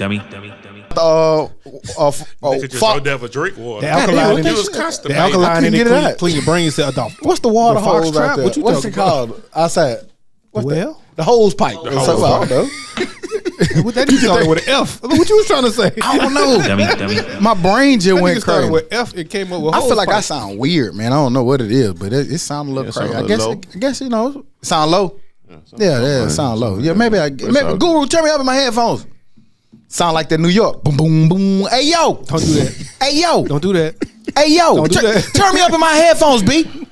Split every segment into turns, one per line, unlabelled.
Dummy.
Nigga just go there for drink water.
The alkaline in
it was
it.
constipated.
The alkaline in
get
it
it out.
clean your brain cell.
What's the water
The fox
hose
trap?
out there?
What you
What's it
talking
called outside? What's
Well?
the hose pipe.
The hose
I don't know.
What that nigga started with an F. What you was trying to say?
I don't know.
Dummy.
My brain just
That
went
nigga started
crazy.
with F. It came up with.
I feel like I
hose
sound weird, man. I don't know what it is, but it sounds a little crazy.
sound a
I
little
guess it sound low. Yeah, it sound low. Yeah, maybe
sound-
Guru, turn me up in my headphones. Sound like that New York. Boom, boom, boom. Hey yo,
Don't do that.
hey yo,
Don't do that.
hey yo.
Don't do that.
Turn me up in my headphones, B.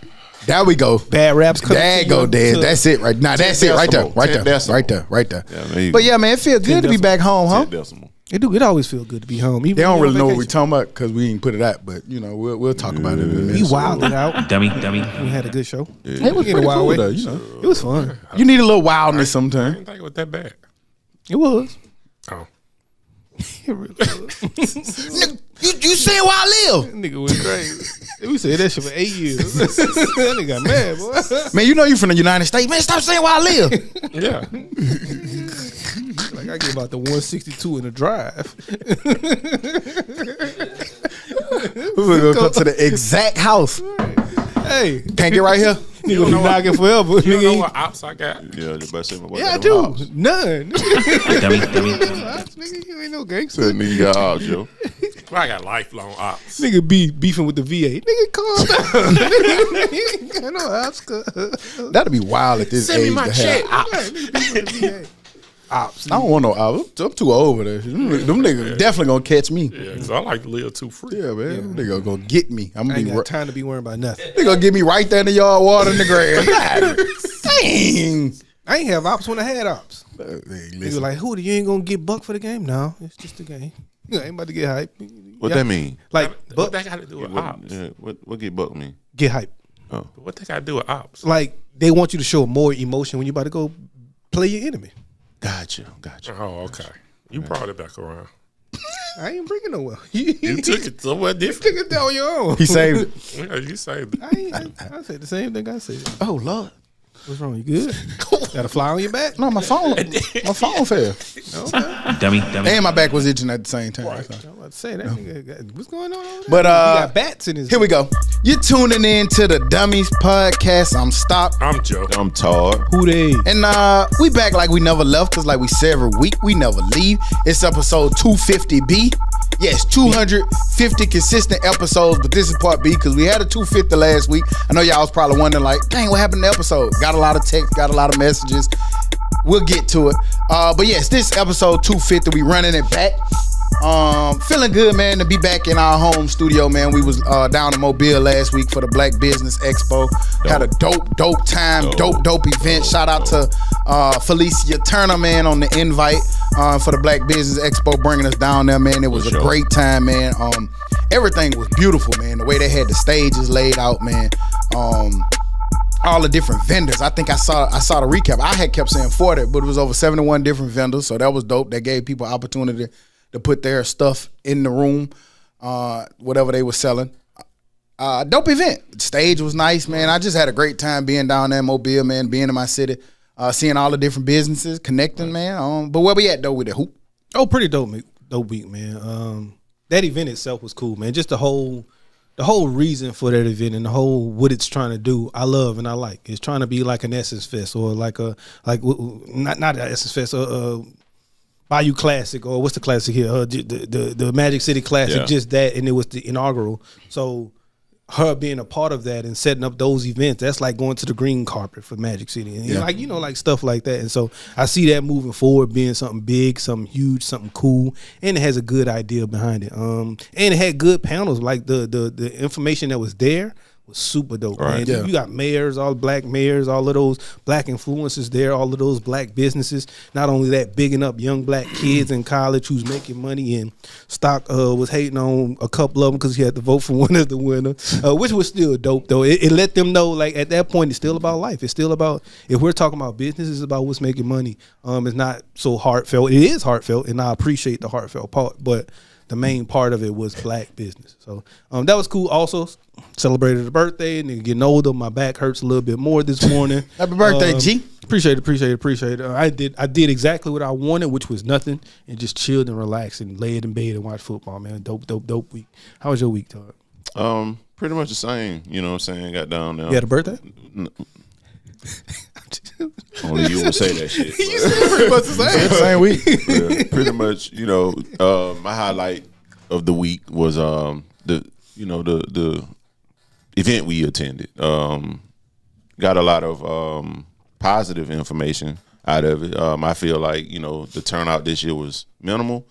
There we go.
Bad raps.
There you go, Dad. That's it right now. That's it right there,
decibel.
right
10
there,
decibel.
right there, right there.
Yeah, there you
But
go.
yeah, man, it feels good to be back home, huh?
10 decimal.
It always feel good to be home. Even
They don't
when
really
you're
know
on
what we're
vacation.
talking about because we ain't put it out, but you know we'll talk about it in a minute.
We wilded out.
Dummy.
We had a good show.
It was
In a
pretty
wild
cool
way.
though, you know.
It was fun.
You need a little wildness
I
sometimes.
didn't think it was that bad.
It was.
Oh.
It really was.
You saying where I live?
Nigga went crazy. We said that shit for 8 years. That nigga got mad, boy.
Man, you know you from the United States. Man, stop saying where I live.
Yeah.
Like I give out the 162 in the drive.
We're gonna come to the exact house.
Hey,
Can't get right here.
nigga be knocking forever.
You don't know
Nigga,
what ops I got?
Yeah, you better say my boy
yeah, I
got
do.
them hops.
None.
Dummy.
Nigga, you ain't no gangster.
Said nigga got hops, yo.
Well, I got lifelong ops.
Nigga be beefing with the VA. Nigga, calm down. You ain't got no Oscar.
That'd be wild at this
Send me
age
my
to
check.
have ops.
Right, nigga beefing with the VA. Ops.
I don't want no ops. I'm too old for that. Them niggas definitely gonna catch me.
Yeah, because I like to live too free.
Yeah, man. Them niggas gonna get me. I'm
I
gonna
ain't
be
got time to be worrying about nothing.
they gonna get me right there in the yard watering the grass. Dang.
I ain't have ops when I had ops.
Hey,
Nigga
listen.
like, who, you ain't gonna get buck for the game? No, it's just a game. You ain't about to get hype.
What that mean?
Like,
What
buck,
they got to do with
What,
ops?
yeah, what get buck mean?
get hype.
What they got to do with ops?
Like, they want you to show more emotion when you about to go play your enemy.
Gotcha.
Oh, okay. You brought it back around.
I ain't bringing nowhere.
You took it somewhere
took
different.
it down on your own.
He saved it.
Yeah, you saved it.
I said the same thing I said.
Oh Lord.
What's wrong? You good? Got a fly on your back?
No, my phone fell.
Okay.
Dummy.
And my back was itching at the same time.
I'm about to say that nigga what's going on over there?
But
he got bats in his.
here we go. You're tuning in to the Dummies podcast. I'm Stop.
I'm Joe.
I'm Todd.
Who they?
And we back like we never left, cause like we say every week, we never leave. It's episode 250B. Yes, 250 consistent episodes, but this is part B because we had a 250 last week. I know y'all was probably wondering like, dang, what happened to the episode? Got a lot of text, got a lot of messages. We'll get to it. But yes, this episode 250, we running it back. Feeling good, man, to be back in our home studio, man. We was down in Mobile last week for the Black Business Expo. Had a dope time, dope event. Shout out to Felicia Turner, man, on the invite for the Black Business Expo, bringing us down there, man. It was a great time, man. Everything was beautiful, man. The way they had the stages laid out, man. All the different vendors. I think I saw the recap. I had kept saying 40, but it was over 71 different vendors, so that was dope. That gave people opportunity to put their stuff in the room, whatever they were selling. Dope event. The stage was nice, man. I just had a great time being down there in Mobile, man, being in my city, seeing all the different businesses, connecting, man. But where we at, though, with the hoop?
Oh, pretty dope week, man. That event itself was cool, man. Just the whole reason for that event and the whole what it's trying to do, I love and I like. It's trying to be like an Essence Fest or not an Essence Fest, Bayou Classic, or what's the classic here? The Magic City Classic, just that, and it was the inaugural. So her being a part of that and setting up those events, that's like going to the green carpet for Magic City, and like stuff like that. And so I see that moving forward, being something big, something huge, something cool, and it has a good idea behind it. And it had good panels, like the information that was there was super dope.
Right.
Man.
Yeah.
You got mayors, all black mayors, all of those black influencers there, all of those black businesses. Not only that, bigging up young black kids in college who's making money. And Stock was hating on a couple of them because he had to vote for one as the winner, which was still dope though. It let them know, like, at that point, it's still about life. It's still about, if we're talking about business, it's about what's making money. It's not so heartfelt. It is heartfelt, and I appreciate the heartfelt part, but the main part of it was black business. So that was cool. Also celebrated a birthday and getting older. My back hurts a little bit more this morning.
Happy birthday, G.
Appreciate it. I did exactly what I wanted, which was nothing, and just chilled and relaxed and laid in bed and watched football, man. Dope week. How was your week, Todd?
Pretty much the same. You know what I'm saying? Got down there.
You had a birthday?
Only you would say that shit.
You said pretty much the same week.
Yeah, pretty much, my highlight of the week was the event we attended. Got a lot of positive information out of it. I feel like the turnout this year was minimal,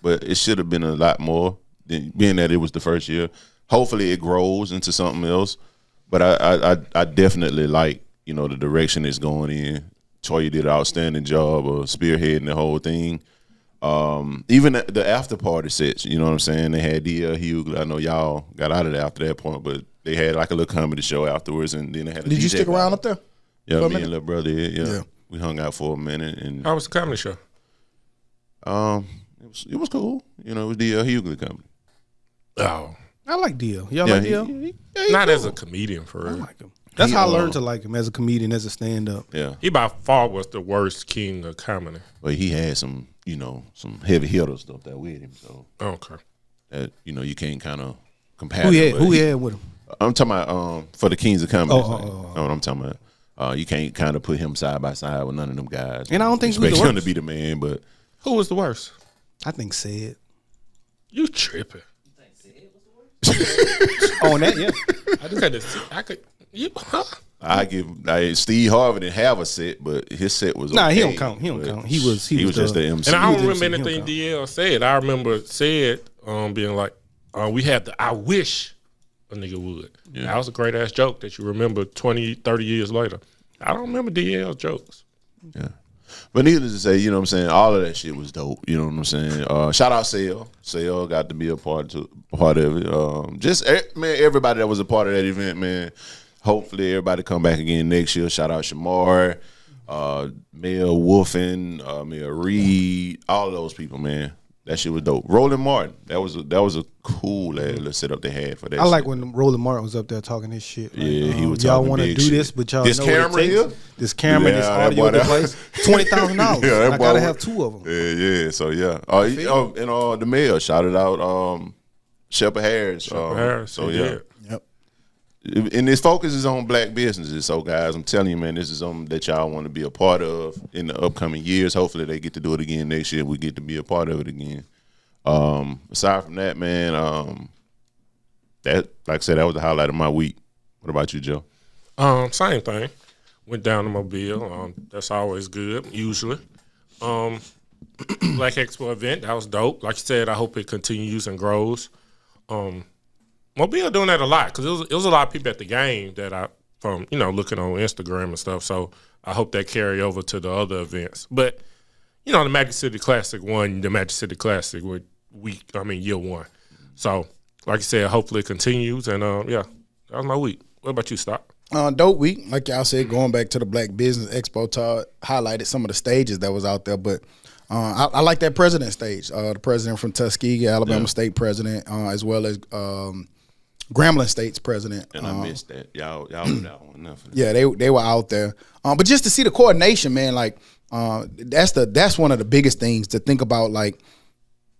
but it should have been a lot more. Being that it was the first year, hopefully it grows into something else. But I definitely like the direction it's going in. Toya did an outstanding job of spearheading the whole thing. Even the after party sets, you know what I'm saying? They had D.L. Hughley. I know y'all got out of there after that point, but they had like a little comedy show afterwards, and then they had.
Did you stick around up there?
Yeah, me and little brother. Yeah, we hung out for a minute. And
How was the comedy show?
it was cool. It was D.L. Hughley comedy.
Oh,
I like DL. Y'all like DL?
not as a comedian for
I
real.
like him. That's how I learned to like him as a comedian, as a stand-up.
Yeah,
He by far was the worst king of comedy.
but he had some some heavy hitter stuff that with him. So
Okay.
that you can't kind of compare.
Who he had with him?
I'm talking about for the Kings of Comedy.
Oh.
Know what I'm talking about. You can't kind of put him side by side with none of them guys.
And I don't think he was
expect
the
him to
worst.
be the man, but
Who was the worst?
I think Sid.
You tripping?
On that, yeah.
I could. You, huh?
Steve Harvey didn't have a set, but his set was
Nah, he
okay,
don't count. He don't
but
count. He was
just the MC.
And I don't
He
remember
was MC,
anything
he
DL said. I remember said being like, we had the I wish a nigga would.
Yeah.
That was a great ass joke that you remember 20, 30 years later. I don't remember DL's jokes.
Yeah. But needless to say, what I'm saying, all of that shit was dope. You know what I'm saying? Shout out Sale. Sale got to be a part of it. Man, everybody that was a part of that event, man. Hopefully everybody come back again next year. Shout out Shamar, Mayor Wolfen, Mayor Reed, all of those people, man. That shit was dope. Roland Martin, that was a cool little setup they had for that.
I like
shit.
when Roland Martin was up there talking his shit. Like,
Yeah, he was
y'all
talking
want to
big
do
shit.
this, but y'all
This
know what it
camera
takes.
here?
This camera, and this
Yeah, that
audio
boy that-
device, $20,000.
Yeah, that
I
boy
gotta
was-
have two of them.
Yeah. So yeah. And the mayor shouted out Shepard Harris.
Harris,
So
he
yeah.
did.
Yep.
And this focus is on black businesses. So guys, I'm telling you, man, this is something that y'all want to be a part of in the upcoming years. Hopefully they get to do it again next year. We get to be a part of it again. Aside from that, man, that, like I said, that was the highlight of my week. What about you, Joe?
Same thing. Went down to Mobile. That's always good, usually. Black Expo event, that was dope. Like you said, I hope it continues and grows. Mobile doing that a lot because it was a lot of people at the game that from looking on Instagram and stuff. So I hope that carry over to the other events. But the Magic City Classic won the Magic City Classic with year one. So like you said, hopefully it continues. And yeah, that was my week. What about you, Stock?
Dope week, like y'all said, going back to the Black Business Expo, Todd highlighted some of the stages that was out there, but I like that president stage. The president from Tuskegee, Alabama State president, as well as Grambling State's president.
And I missed that. Y'all were that one. Nothing.
Yeah, they were out there, but just to see the coordination, man, like that's one of the biggest things to think about, like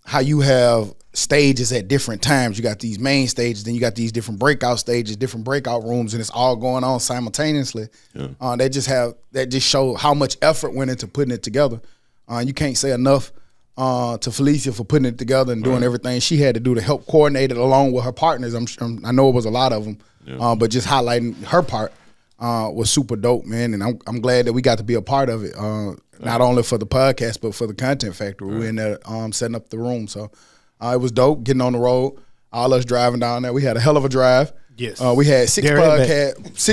how you have stages at different times. You got these main stages, then you got these different breakout stages, different breakout rooms, and it's all going on simultaneously.
Yeah.
That just show how much effort went into putting it together. You can't say enough to Felicia for putting it together and doing everything she had to do to help coordinate it along with her partners. I know it was a lot of them, but just highlighting her part was super dope, man. And I'm glad that we got to be a part of it. Not only for the podcast, but for the Content Factory. We were in there setting up the room. So it was dope getting on the road, all us driving down there. We had a hell of a drive.
Yes.
We had six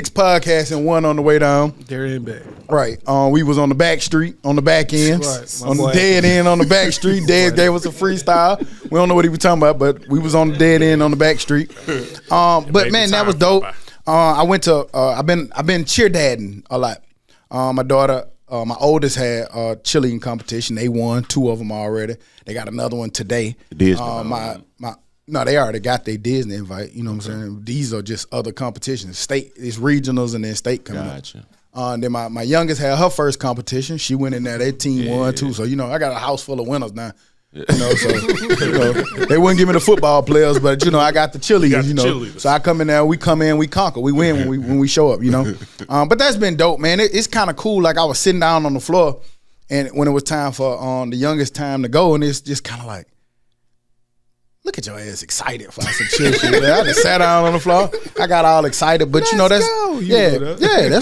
podcasts and one on the way down.
They're in back.
Right. We was on the back street, on the back end,
Right, my
on the
boy.
dead end on the back street. Dad gave us a freestyle. We don't know what he was talking about, but we was on the dead end on the back street. But man, that was dope. I went to I've been cheerdadding a lot. My daughter My oldest had a cheerleading competition. They won 2 of them already. They got another one today.
Disney.
No, they already got their Disney invite. You know what I'm saying? These are just other competitions. State, it's regionals and then state coming up. Then my youngest had her first competition. She went in there. Their team won too. So I got a house full of winners now. So they wouldn't give me the football players, but I got the cheerleaders. So I come in there, we come in, we conquer, we win when we show up. But that's been dope, man. It's kind of cool. Like I was sitting down on the floor, and when it was time for the youngest time to go, and it's just kind of like, look at your ass excited for some chill shit. Man. I just sat down on the floor. I got all excited, but that's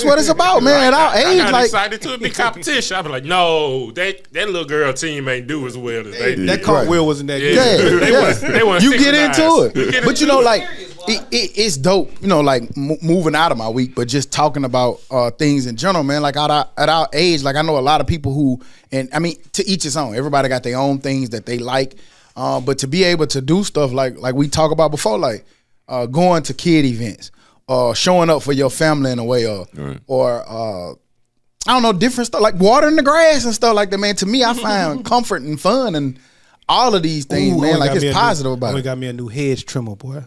what it's about, man. At our age,
I got excited to be competition. I be like, no, that little girl team ain't do as well as they did.
That cartwheel wasn't that good.
They want
you get into it, but it's dope. Like moving out of my week, but just talking about things in general, man. Like at our age, like I know a lot of people who, and I mean, to each his own. Everybody got their own things that they like. But to be able to do stuff like we talked about before, like going to kid events, or showing up for your family in a way, or I don't know, different stuff like watering the grass and stuff like that, man. To me, I find comfort and fun and all of these things, man. Like it's positive about it.
We got me a new hedge trimmer, boy.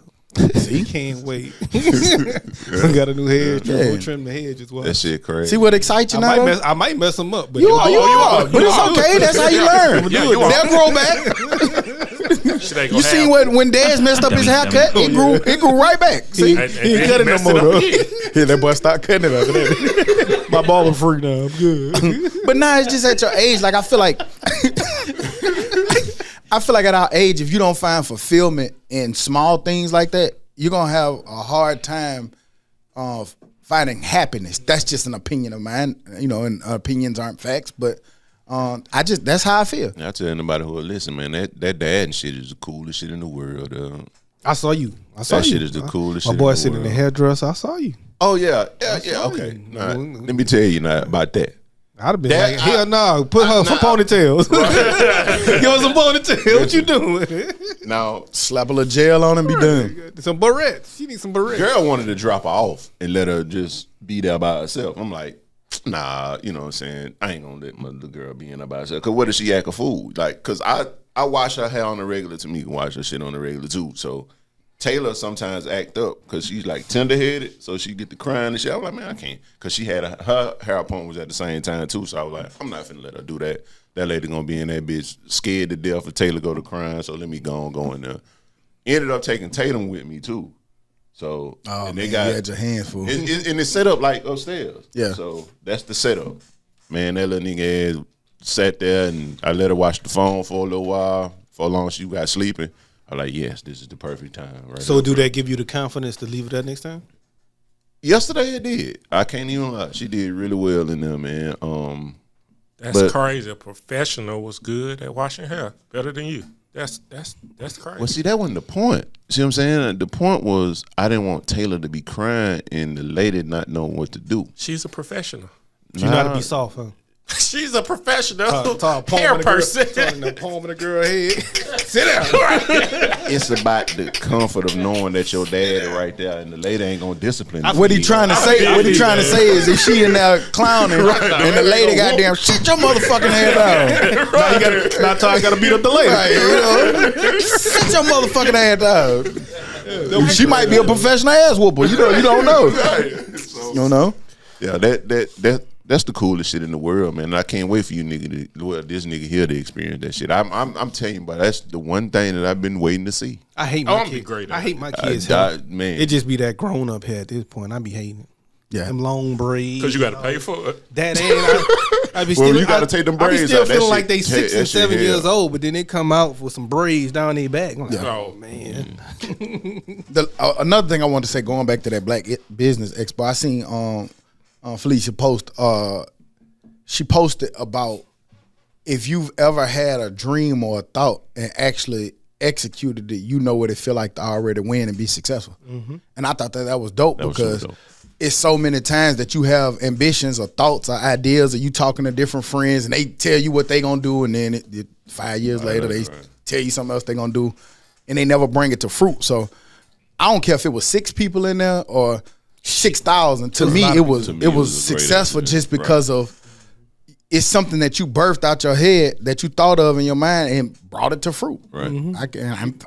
See, can't wait. We got a new hedge trimmer. We'll trim the hedge as well.
That shit crazy.
See what excites you now?
I might mess them up, but
you are. But it's okay. That's how you learn. They'll grow back. You seen when Daz messed up his haircut? It grew right back. See,
he ain't cutting no more though.
Yeah, that boy start cutting it after that.
My ball is free now. I'm good.
But now it's just at your age. Like I feel like at our age, if you don't find fulfillment in small things like that, you're gonna have a hard time finding happiness. That's just an opinion of mine, and opinions aren't facts. But that's how I feel.
I tell anybody who will listen, man, that dad and shit is the coolest shit in the world.
I saw you.
That shit is the coolest.
My
shit
boy
in the
sitting in the hairdresser. I saw you.
Oh yeah. Okay. All right. Let me tell you now about that.
I'd have been like, hell no, put her some ponytails. Give her some ponytails. What you doing?
Now,
slap a little gel on and be done.
Some barrettes. She needs some barrettes.
Girl wanted to drop her off and let her just be there by herself. I'm like, nah, you know what I'm saying? I ain't gonna let my little girl be in there by herself. Cause what if she act a fool? Like, cause I wash her hair on the regular. To me, can wash her shit on the regular too. So Taylor sometimes act up because she's like tender-headed, so she get to crying and shit. I was like, man, I can't. Because she had her hair appointment was at the same time too, so I was like, I'm not finna let her do that. That lady gonna be in that bitch scared to death if Taylor go to crying, so let me go in there. Ended up taking Tatum with me too. So and they got
you had your hands full.
And it's set up like upstairs.
Yeah.
So that's the setup. Man, that little nigga ass sat there and I let her watch the phone for a little while, for long as she got sleeping. I'm like, yes, this is the perfect time. Right.
So do that give you the confidence to leave it that next time?
Yesterday it did. I can't even lie. She did really well in there, man.
That's crazy. A professional was good at washing hair, better than you. That's crazy.
Well, see, that wasn't the point. See what I'm saying? The point was I didn't want Taylor to be crying and the lady not knowing what to do.
She's a professional.
You know how to be soft, huh?
She's a professional
hair
person.
The palm of the girl head. Sit down.
It's about the comfort of knowing that your dad is right there and the lady ain't gonna discipline you.
What he trying to say? What he trying to say is if she in there clowning and the lady goddamn shut your motherfucking head down.
Now Todd got to beat up the lady.
Right, shut your motherfucking head down. She might be a professional ass whooper. You don't know. You don't know.
Yeah, that's the coolest shit in the world, man. And I can't wait for you this nigga here to experience that shit. I'm telling you, but that's the one thing that I've been waiting to see.
I hate my kids. I hate my kids.
Man,
it just be that grown up hair at this point. I be hating it.
Yeah,
them long braids.
Because you got to pay for it.
That ain't. I be still.
You got to take them braids.
I be still
out.
feeling like they 6 and 7 years old, but then they come out with some braids down their back. I'm like,
oh
man.
Another thing I want to say, going back to that Black Business Expo, I seen Felicia post. She posted about if you've ever had a dream or a thought and actually executed it, you know what it feel like to already win and be successful. Mm-hmm. And I thought that was dope because it's so many times that you have ambitions or thoughts or ideas, or you talking to different friends and they tell you what they gonna do, and then 5 years later they tell you something else they gonna do, and they never bring it to fruit. So I don't care if it was 6 people in there or 6,000. To me, it was successful just because of it's something that you birthed out your head that you thought of in your mind and brought it to fruit.
Right.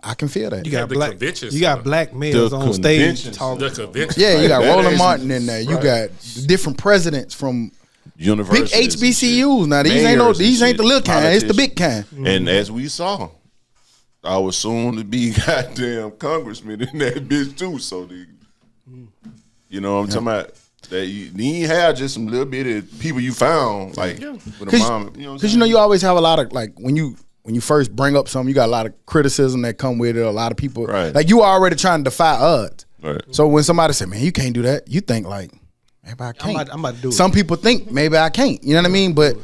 I can feel that.
You got
the
black.
convention
You got
center.
black males
The
on stage
convention
talking.
The convention.
Yeah, you got
That
Roland
is-
Martin in there. You got different presidents from big
Universities and
HBCUs.
shit.
Now these
Mayors
these
and
ain't the
shit.
little kind. It's the big
Politicians.
kind.
And as we saw, I was soon to be goddamn congressman in that bitch too. So you know what I'm talking about? That you ain't have just some little bit of people you found like with a mom. You know,
Because you always have a lot of like when you first bring up something, you got a lot of criticism that come with it. A lot of people
Right.
like you already trying to defy odds.
Right.
So when somebody say, "Man, you can't do that," you think like, "Maybe I can't."
I'm about to do it.
Some people think maybe I can't. You know what I mean? But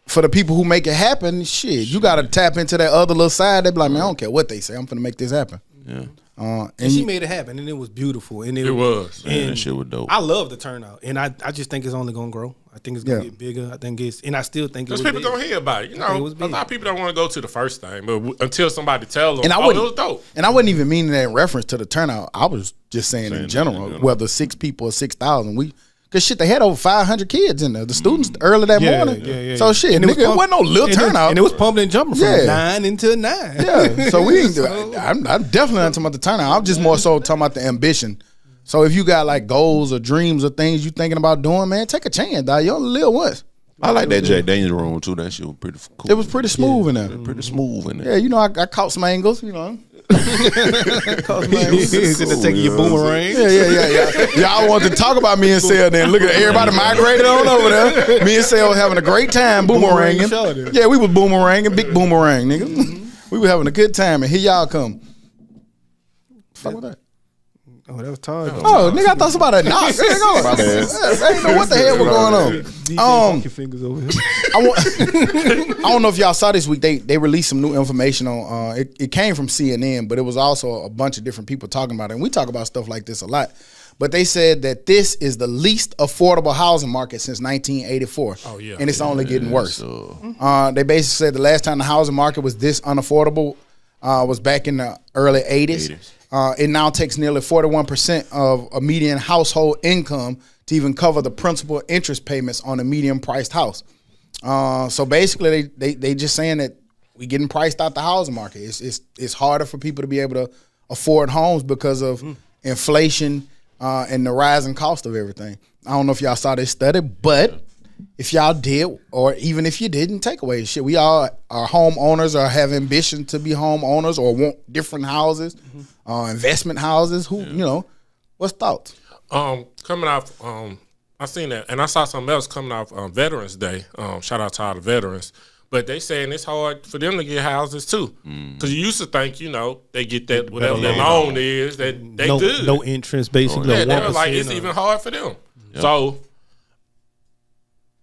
for the people who make it happen, shit, you got to tap into that other little side. They be like, "Man, I don't care what they say. I'm gonna make this happen."
Yeah.
And she made it happen, and it was beautiful. And
It was.
Man,
And
that shit was dope.
I love the turnout, and I just think it's only gonna grow. I think it's gonna
Yeah.
get bigger. And I still think it
Because
was
people
big.
gonna hear about it. You
I think it
know,
was
a
big.
lot of people don't want to go to the first thing, but until somebody tells them,
And I
oh, it
wouldn't,
was dope.
and I wasn't even meaning that in reference to the turnout. I was just saying in general, whether 6 people or 6,000, because shit, they had over 500 kids in there. The students early that morning.
Yeah.
So shit,
And
nigga, it wasn't no little
and
turnout.
and it was pumping and jumping from
Yeah.
9 until 9.
Yeah, so we ain't. I'm definitely not talking about the turnout. I'm just more so talking about the ambition. So if you got like goals or dreams or things you thinking about doing, man, take a chance, dog. You only live once.
I like that Jack Daniels room too. That shit was pretty cool.
It was pretty smooth in there.
pretty smooth in there.
Yeah, you know, I caught some angles. You know, caught some angles.
He's in there taking your boomerang.
Yeah. Y'all want to talk about me and Sale then. Look at everybody migrated on over there. Me and Sale was having a great time boomeranging.
Boomerang
Yeah, we was boomeranging, big boomerang, nigga. We were having a good time, and here y'all come. Fuck with that.
Oh, that was Todd.
Oh, nigga, I thought somebody knocked. There you go.
My bad.
I didn't know what the hell was going on.
DJ, walk your fingers over here.
I don't know if y'all saw this week. They released some new information on. It came from CNN, but it was also a bunch of different people talking about it. And we talk about stuff like this a lot. But they said that this is the least affordable housing market since 1984.
Oh, yeah.
And it's only getting worse.
So,
They basically said the last time the housing market was this unaffordable was back in the early 80s. It now takes nearly 41% of a median household income to even cover the principal interest payments on a medium priced house. So basically, they just saying that we getting priced out the housing market. It's harder for people to be able to afford homes because of inflation and the rising cost of everything. I don't know if y'all saw this study, but if y'all did, or even if you didn't, take away shit. We all are homeowners or have ambition to be homeowners or want different houses, investment houses. Who you know? What's thoughts?
Coming off, I seen that, and I saw something else coming off Veterans Day. Shout out to all the veterans. But they saying it's hard for them to get houses too, because you used to think they get that whatever their loan is that they good.
No interest, basically.
Yeah,
no
they were like
1%,
it's even hard for them. So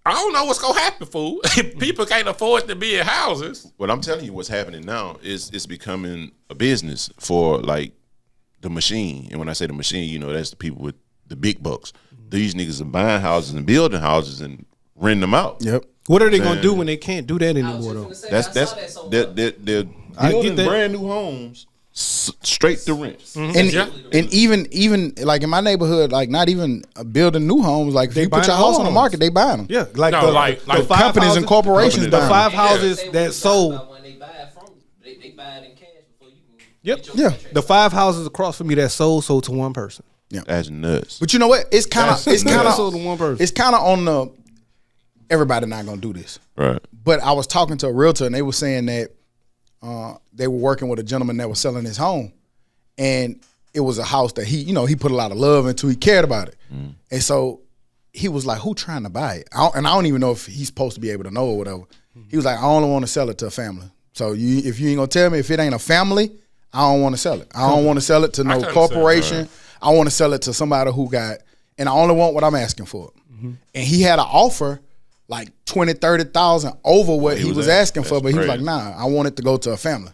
I don't know what's gonna happen, fool. People can't afford to be in houses.
what I'm telling you, what's happening now is it's becoming a business for like the machine. And when I say the machine, that's the people with the big bucks. These niggas are buying houses and building houses and renting them out.
Yep.
What are they gonna do when they can't do that anymore, though?
That's they're
I get
building
that.
brand new homes straight to rent.
And even like in my neighborhood, like not even building new homes. Like if you put
buying
your house on the
homes.
market, they buying them.
Yeah, like
No,
the,
like
the five
companies
houses,
and corporations
the
buying them.
5 houses
Say what
that
we
sold.
talking about when they buy it from they buy it in cash before you can
Yep.
get your
Yeah.
contract.
The 5 houses across from me that sold to one person.
That's nuts.
But you know what? It's kind of
sold to one person.
it's kind of on the. Everybody not gonna do this.
Right.
But I was talking to a realtor and they were saying that they were working with a gentleman that was selling his home, and it was a house that he put a lot of love into. He cared about it, and so he was like, "Who trying to buy it?" And I don't even know if he's supposed to be able to know or whatever. He was like, "I only want to sell it to a family. So if you ain't gonna tell me if it ain't a family, I don't want to sell it. I don't want to sell it to no
can
corporation.
understand,
I want to sell it to somebody who got, and I only want what I'm asking for." And he had an offer like 20, 30,000 over what he was asking for,
That's
but he was like,
crazy.
"Nah, I want it to go to a family."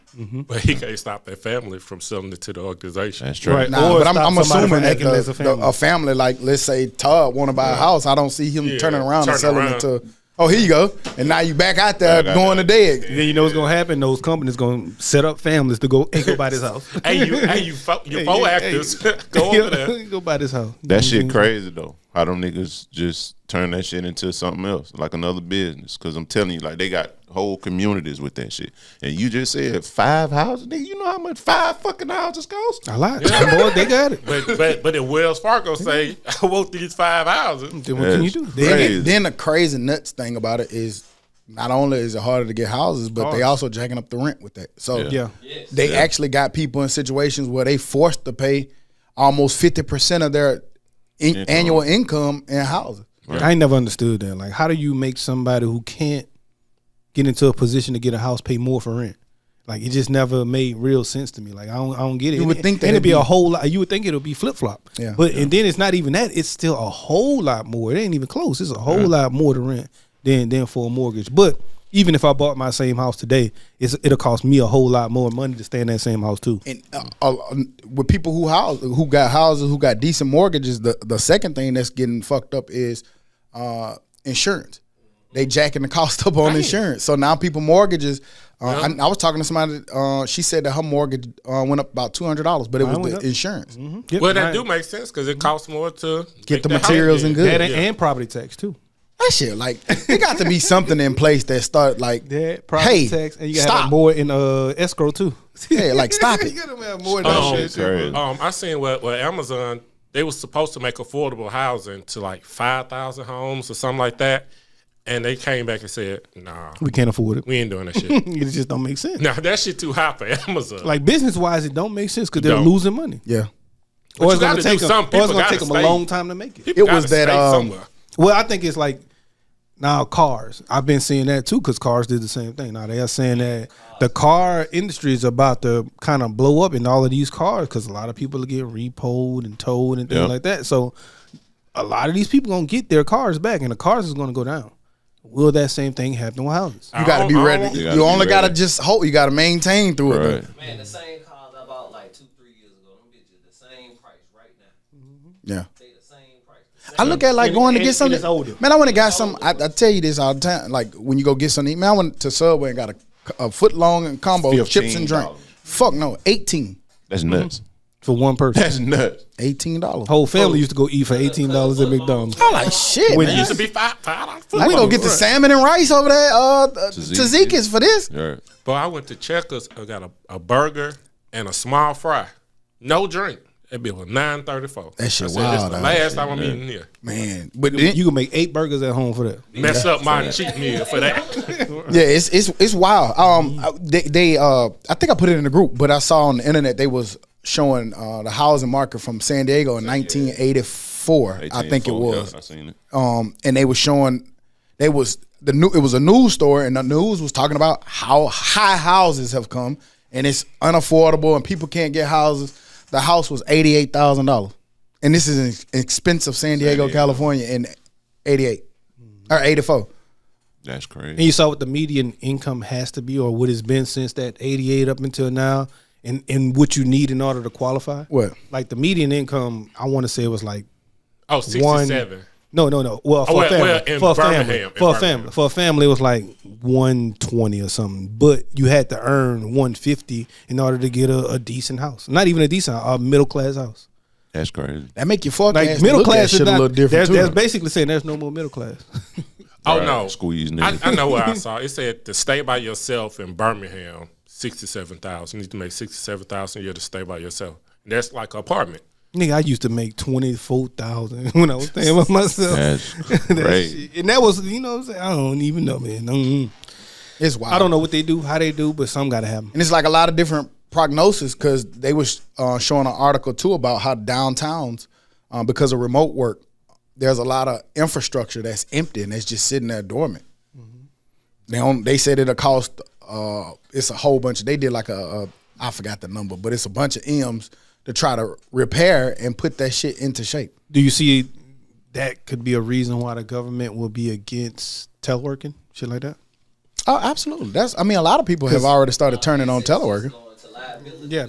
But he can't stop that family from selling it to the organization.
That's true.
Right.
Nah,
Or
but I'm
stop somebody
assuming
from
that
acting as a family.
a family, like let's say Todd want to buy a house, I don't see him turning around and
turning
selling
around.
it to. Oh, here you go, and now you back out there
Back out
going to
there.
dead.
Then you know what's gonna happen? Those companies gonna set up families to go buy this house.
Hey, you four actors, go over there.
Go buy this house.
That shit crazy though. how them niggas just turn that shit into something else, like another business. Because I'm telling you, like, they got whole communities with that shit. And you just said 5 houses, nigga. You know how much 5 fucking houses cost?
I lied. Boy, they got it.
But if Wells Fargo say, I want these 5 houses,
Then what can you do?
Then the crazy nuts thing about it is not only is it harder to get houses, but they also jacking up the rent with that. So
Yeah.
Yes.
they actually got people in situations where they forced to pay almost 50% of their annual income in houses.
I ain't never understood that. Like, how do you make somebody who can't get into a position to get a house pay more for rent? Like, it just never made real sense to me. Like, I don't get it.
You would think that
it'd
it'd
be
be-
a whole lot. You would think it'll be flip flop.
Yeah.
And then it's not even that. It's still a whole lot more. It ain't even close. It's a whole lot more to rent than for a mortgage. But even if I bought my same house today, it'll cost me a whole lot more money to stay in that same house too.
And with people who got houses, who got decent mortgages, the second thing that's getting fucked up is insurance. They jacking the cost up on insurance. So now people mortgages. I was talking to somebody. She said that her mortgage went up about $200, but it was the insurance.
Yep,
well, that
right.
do make sense because it costs more to
Get the
make
materials
house.
and goods.
That and property tax too.
That shit, like, there got to be something in place that start like,
That property
hey,
tax, and you gotta
stop.
have more in escrow too.
Yeah, like, stop it.
You gotta have more in that shit too.
crazy.
I seen what Amazon, they was supposed to make affordable housing to like 5,000 homes or something like that, and they came back and said, "Nah,
We can't afford it.
we ain't doing that shit."
It just don't make sense.
Nah, that shit too high for Amazon.
Like, business wise, it don't make sense because they're
Don't.
losing money.
Yeah.
But
Or
you
it's gonna
gotta
take
do
them.
something.
Or it's
People
gonna take
gotta
them a
stay.
long time to make it.
People
It was
gotta
that,
stay somewhere.
Well, I think it's like now cars. I've been seeing that too because cars did the same thing. Now they are saying that the car industry is about to kind of blow up in all of these cars because a lot of people are getting repoed and towed and things
Yep.
like that. So a lot of these people gonna get their cars back, and the cars is gonna go down. Will that same thing happen with houses?
You got to be
I don't-
ready.
You
You,
gotta be
only got to
ready.
just hope. You got to maintain through it.
Right.
though.
Man, the same cars I bought like 2-3 years ago. Them bitches the same price right now.
Yeah.
They the same price.
I look at like
And-
going to
and-
get
and
something.
it's older.
Man, I went and got some. I tell you this all the time. Like when you go get something, man, I went to Subway and got a foot long and combo of chips and drink.
$15.
Fuck no, 18.
That's nuts.
For one person,
That's nuts.
$18.
whole family used to go eat for $18 at McDonald's.
I'm like shit,
It
man.
used to be $5.
We gonna get the salmon and rice over there.
Tzatziki.
Tzatziki's for this.
Right.
But I went to Checkers. I got a burger and a small fry, no drink. That bill was $9.34.
That shit
I said,
wild,
This the
dog.
last time I'm eating here.
Man, but then,
You can make 8 burgers at home for that.
Mess up my cheat meal for that.
yeah, it's wild. They I think I put it in the group, but I saw on the internet they was showing the housing market from San Diego in 1984. I think it
18,
was.
yeah, I seen it.
And they was showing it was a news story, and the news was talking about how high houses have come, and it's unaffordable, and people can't get houses. The house was $88,000, and this is in expensive San Diego, California, in '88 or '84.
That's crazy.
And you saw what the median income has to be, or what it's been since that 88 up until now, and what you need in order to qualify.
What?
Like the median income, I want to say it was like
Oh, 67.
No. Well, for
well,
a family,
well, in
for a family,
Birmingham, in
for a
Birmingham.
family, for a family, it was like 120 or something. But you had to earn 150 in order to get a decent house. Not even a decent, a middle class house.
That's crazy.
That make you forecast
Like middle
look at
class is
shit a
not.
little different
That's
too.
basically saying there's no more middle class.
Oh,
Right.
no.
Squeeze
I
niggas.
know what I saw. It said to stay by yourself in Birmingham, 67,000. You need to make 67,000 a year to stay by yourself. That's like an apartment.
Nigga, I used to make 24,000 when I was staying by myself.
That's
That
great.
shit. And that was, you know what I'm saying? I don't even know, man.
It's wild.
I don't know what they do, how they do, but some gotta happen.
And it's like a lot of different prognosis because they was showing an article too about how downtowns, because of remote work, there's a lot of infrastructure that's empty and that's just sitting there dormant. They said it'll cost. It's a whole bunch. They did like I forgot the number, but it's a bunch of M's to try to repair and put that shit into shape.
Do you see that could be a reason why the government will be against teleworking, shit like that?
Oh, absolutely. A lot of people have already started turning on teleworking.
Going to liability.
Yeah,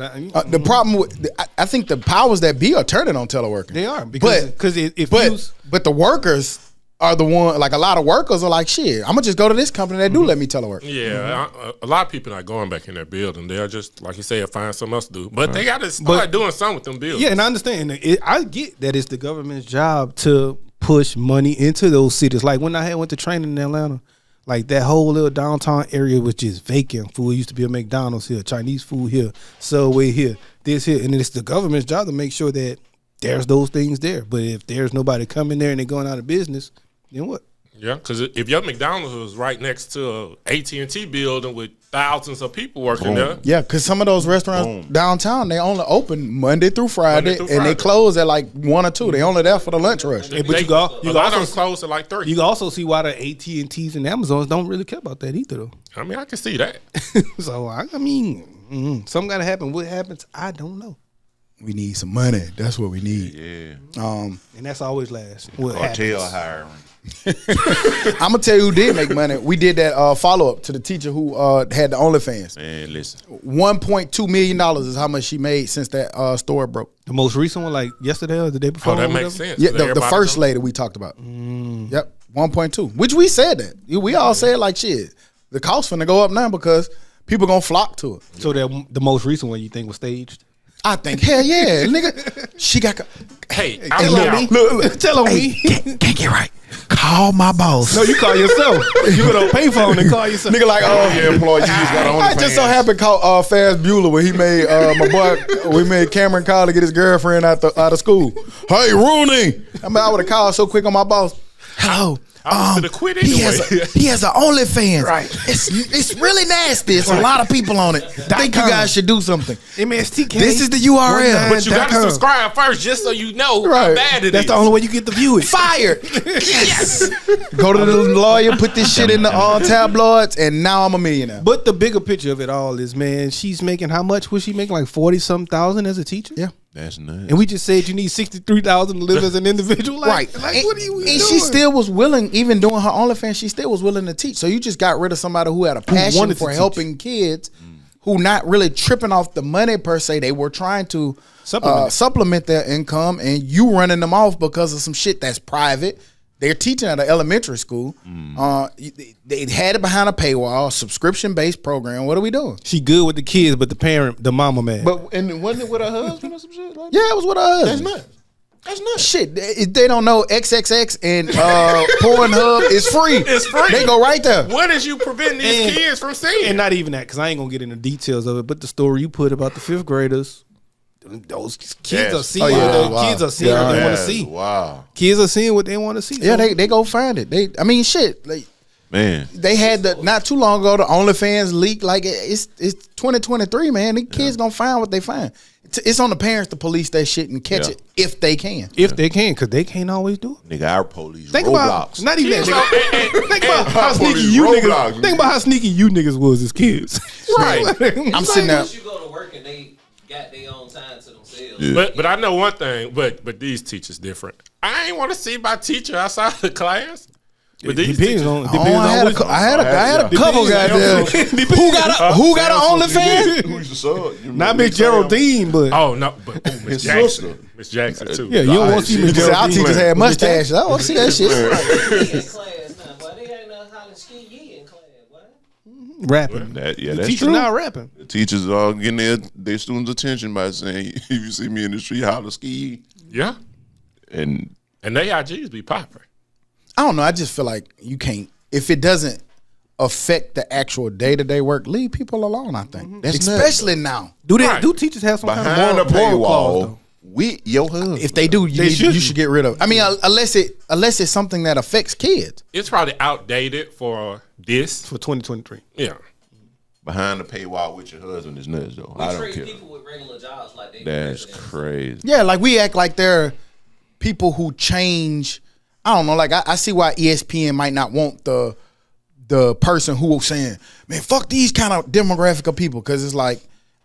The problem with I think the powers that be are turning on teleworking.
they are because if you
But the workers are the one. Like a lot of workers are like, shit, I'm gonna just go to this company that do let me telework.
Yeah, a lot of people not going back in their building. They'll just, like you said, find something else to do. But they got to start doing something with them buildings.
yeah, and I understand. I get that it's the government's job to push money into those cities. Like when I went to training in Atlanta, like that whole little downtown area was just vacant. Food used to be a McDonald's here, Chinese food here, Subway here, this here, and it's the government's job to make sure that there's those things there. But if there's nobody coming there and they're going out of business, then what?
Yeah, because if your McDonald's was right next to a AT&T building with thousands of people working there.
Yeah, because some of those restaurants downtown, they only open Monday through Friday, and they close at like 1 or 2. They only there for the lunch rush.
Hey, but you
also close at like 3.
You can also see why the AT&Ts and Amazons don't really care about that either, though.
I mean, I can see that.
So I mean, something got to happen. What happens? I don't know.
We need some money. That's what we need.
Yeah.
And that's always last. What
Cartel
happens?
hiring.
I'm gonna tell you who did make money. We did that follow up to the teacher who had the OnlyFans.
Man, listen.
$1.2 million is how much she made since that store broke.
The most recent one, like yesterday or the day before.
Oh, that
or
makes
whatever?
sense.
Yeah, the first lady we talked about. Yep, 1.2. Which we said that. We all said like shit. The cost finna go up now because people gonna flock to it.
So that the most recent one you think was staged?
I think hell yeah, nigga. She got.
Hey,
Tell on me. Look, tell on me.
Can't get right. Call my boss.
No, you call yourself. You go to a payphone and call yourself.
Nigga like,
Your employees got on
I just so happened call Faz Bueller when he made my boy. We made Cameron call to get his girlfriend out of school. Hey Rooney, I mean I would have called so quick on my boss. Hello.
I was gonna quit anyway.
He has an OnlyFans.
Right.
It's really nasty. It's a lot of people on it. I think you guys should do something.
MSTK.
This is the URL.
But you gotta subscribe first just so you know
Right.
how bad it is.
That's the only way you get to view it.
Fired. Yes. Go to the lawyer, put this shit in the tabloids, and now I'm a millionaire.
But the bigger picture of it all is, man, she's making how much was she making? Like 40-something thousand as a teacher?
Yeah.
That's nuts.
And we just said you need 63,000 to live as an individual. Like,
Right.
Like, what are you
and
doing?
she still was willing, even doing her OnlyFans, she still was willing to teach. So you just got rid of somebody who had a passion
wanted to
for
teach.
helping kids who not really tripping off the money per se. They were trying to supplement their income, and you running them off because of some shit that's private. They're teaching at an elementary school. They had it behind a paywall, subscription-based program. What are we doing?
She good with the kids, but the mama mad.
And wasn't it with her husband or some shit like that?
Yeah, it was with her husband.
That's nuts. That's nuts.
Shit, they don't know XXX and Pornhub is free.
It's free.
They go right there.
What is you preventing these
And-
kids from seeing?
And not even that, because I ain't gonna get into details of it. But the story you put about the 5th graders, those kids
Yes.
are seeing.
Oh, yeah.
What
Wow.
kids are seeing what they want to
Yeah,
see.
Wow.
Kids are seeing what they want to see.
Yeah,
So
they go find it. I mean, shit.
Man.
They had the not too long ago the OnlyFans leak. Like it's 2023, man. The kids gonna find what they find. It's on the parents to police that shit and catch it if they can.
if they can, because they can't always do it.
Nigga, our police
Think
Roblox.
about not even that.
Kids
Nigga.
don't-
Think about how
Police
sneaky you
Roblox,
niggas. Think about how sneaky you niggas was as kids.
Right.
I'm sitting there.
Once you go to work and they got their own time to themselves.
Yeah.
But I know one thing, but these teachers different. I ain't want to see my teacher outside the class. But these
Depends
teachers,
on.
Oh, I had a couple goddamn. Who got an OnlyFans?
Who's the son?
Not Miss Geraldine, but
oh no, but Miss
His
Jackson,
sister.
Miss Jackson too.
yeah, you don't want to see Miss
Our
Geraldine.
teachers had mustaches. I want to see that shit.
In class now, boy. They ain't know how to ski ye in class, boy.
Rapping.
That, yeah,
The
that's
teacher
true.
now rapping.
The teachers are getting their students' attention by saying, if you see me in the street, holler ski.
Yeah,
And
and they IGs be popping.
I don't know. I just feel like you can't if it doesn't affect the actual day-to-day work. Leave people alone. I think,
That's
especially now.
Do they?
Right.
Do teachers have some
behind
kind
the
of moral clause,
paywall
though?
with your husband.
If they do, you should get rid of it. I mean, unless it's something that affects kids.
It's probably outdated for this.
For 2023.
Yeah,
Behind the paywall with your husband is nuts, though.
We
I don't
treat
care.
people with regular jobs like they
That's
presidents.
crazy.
Yeah, like we act like they're people who change. I don't know. Like I see why ESPN might not want the person who was saying, "Man, fuck these kind of demographic of people," because it's like,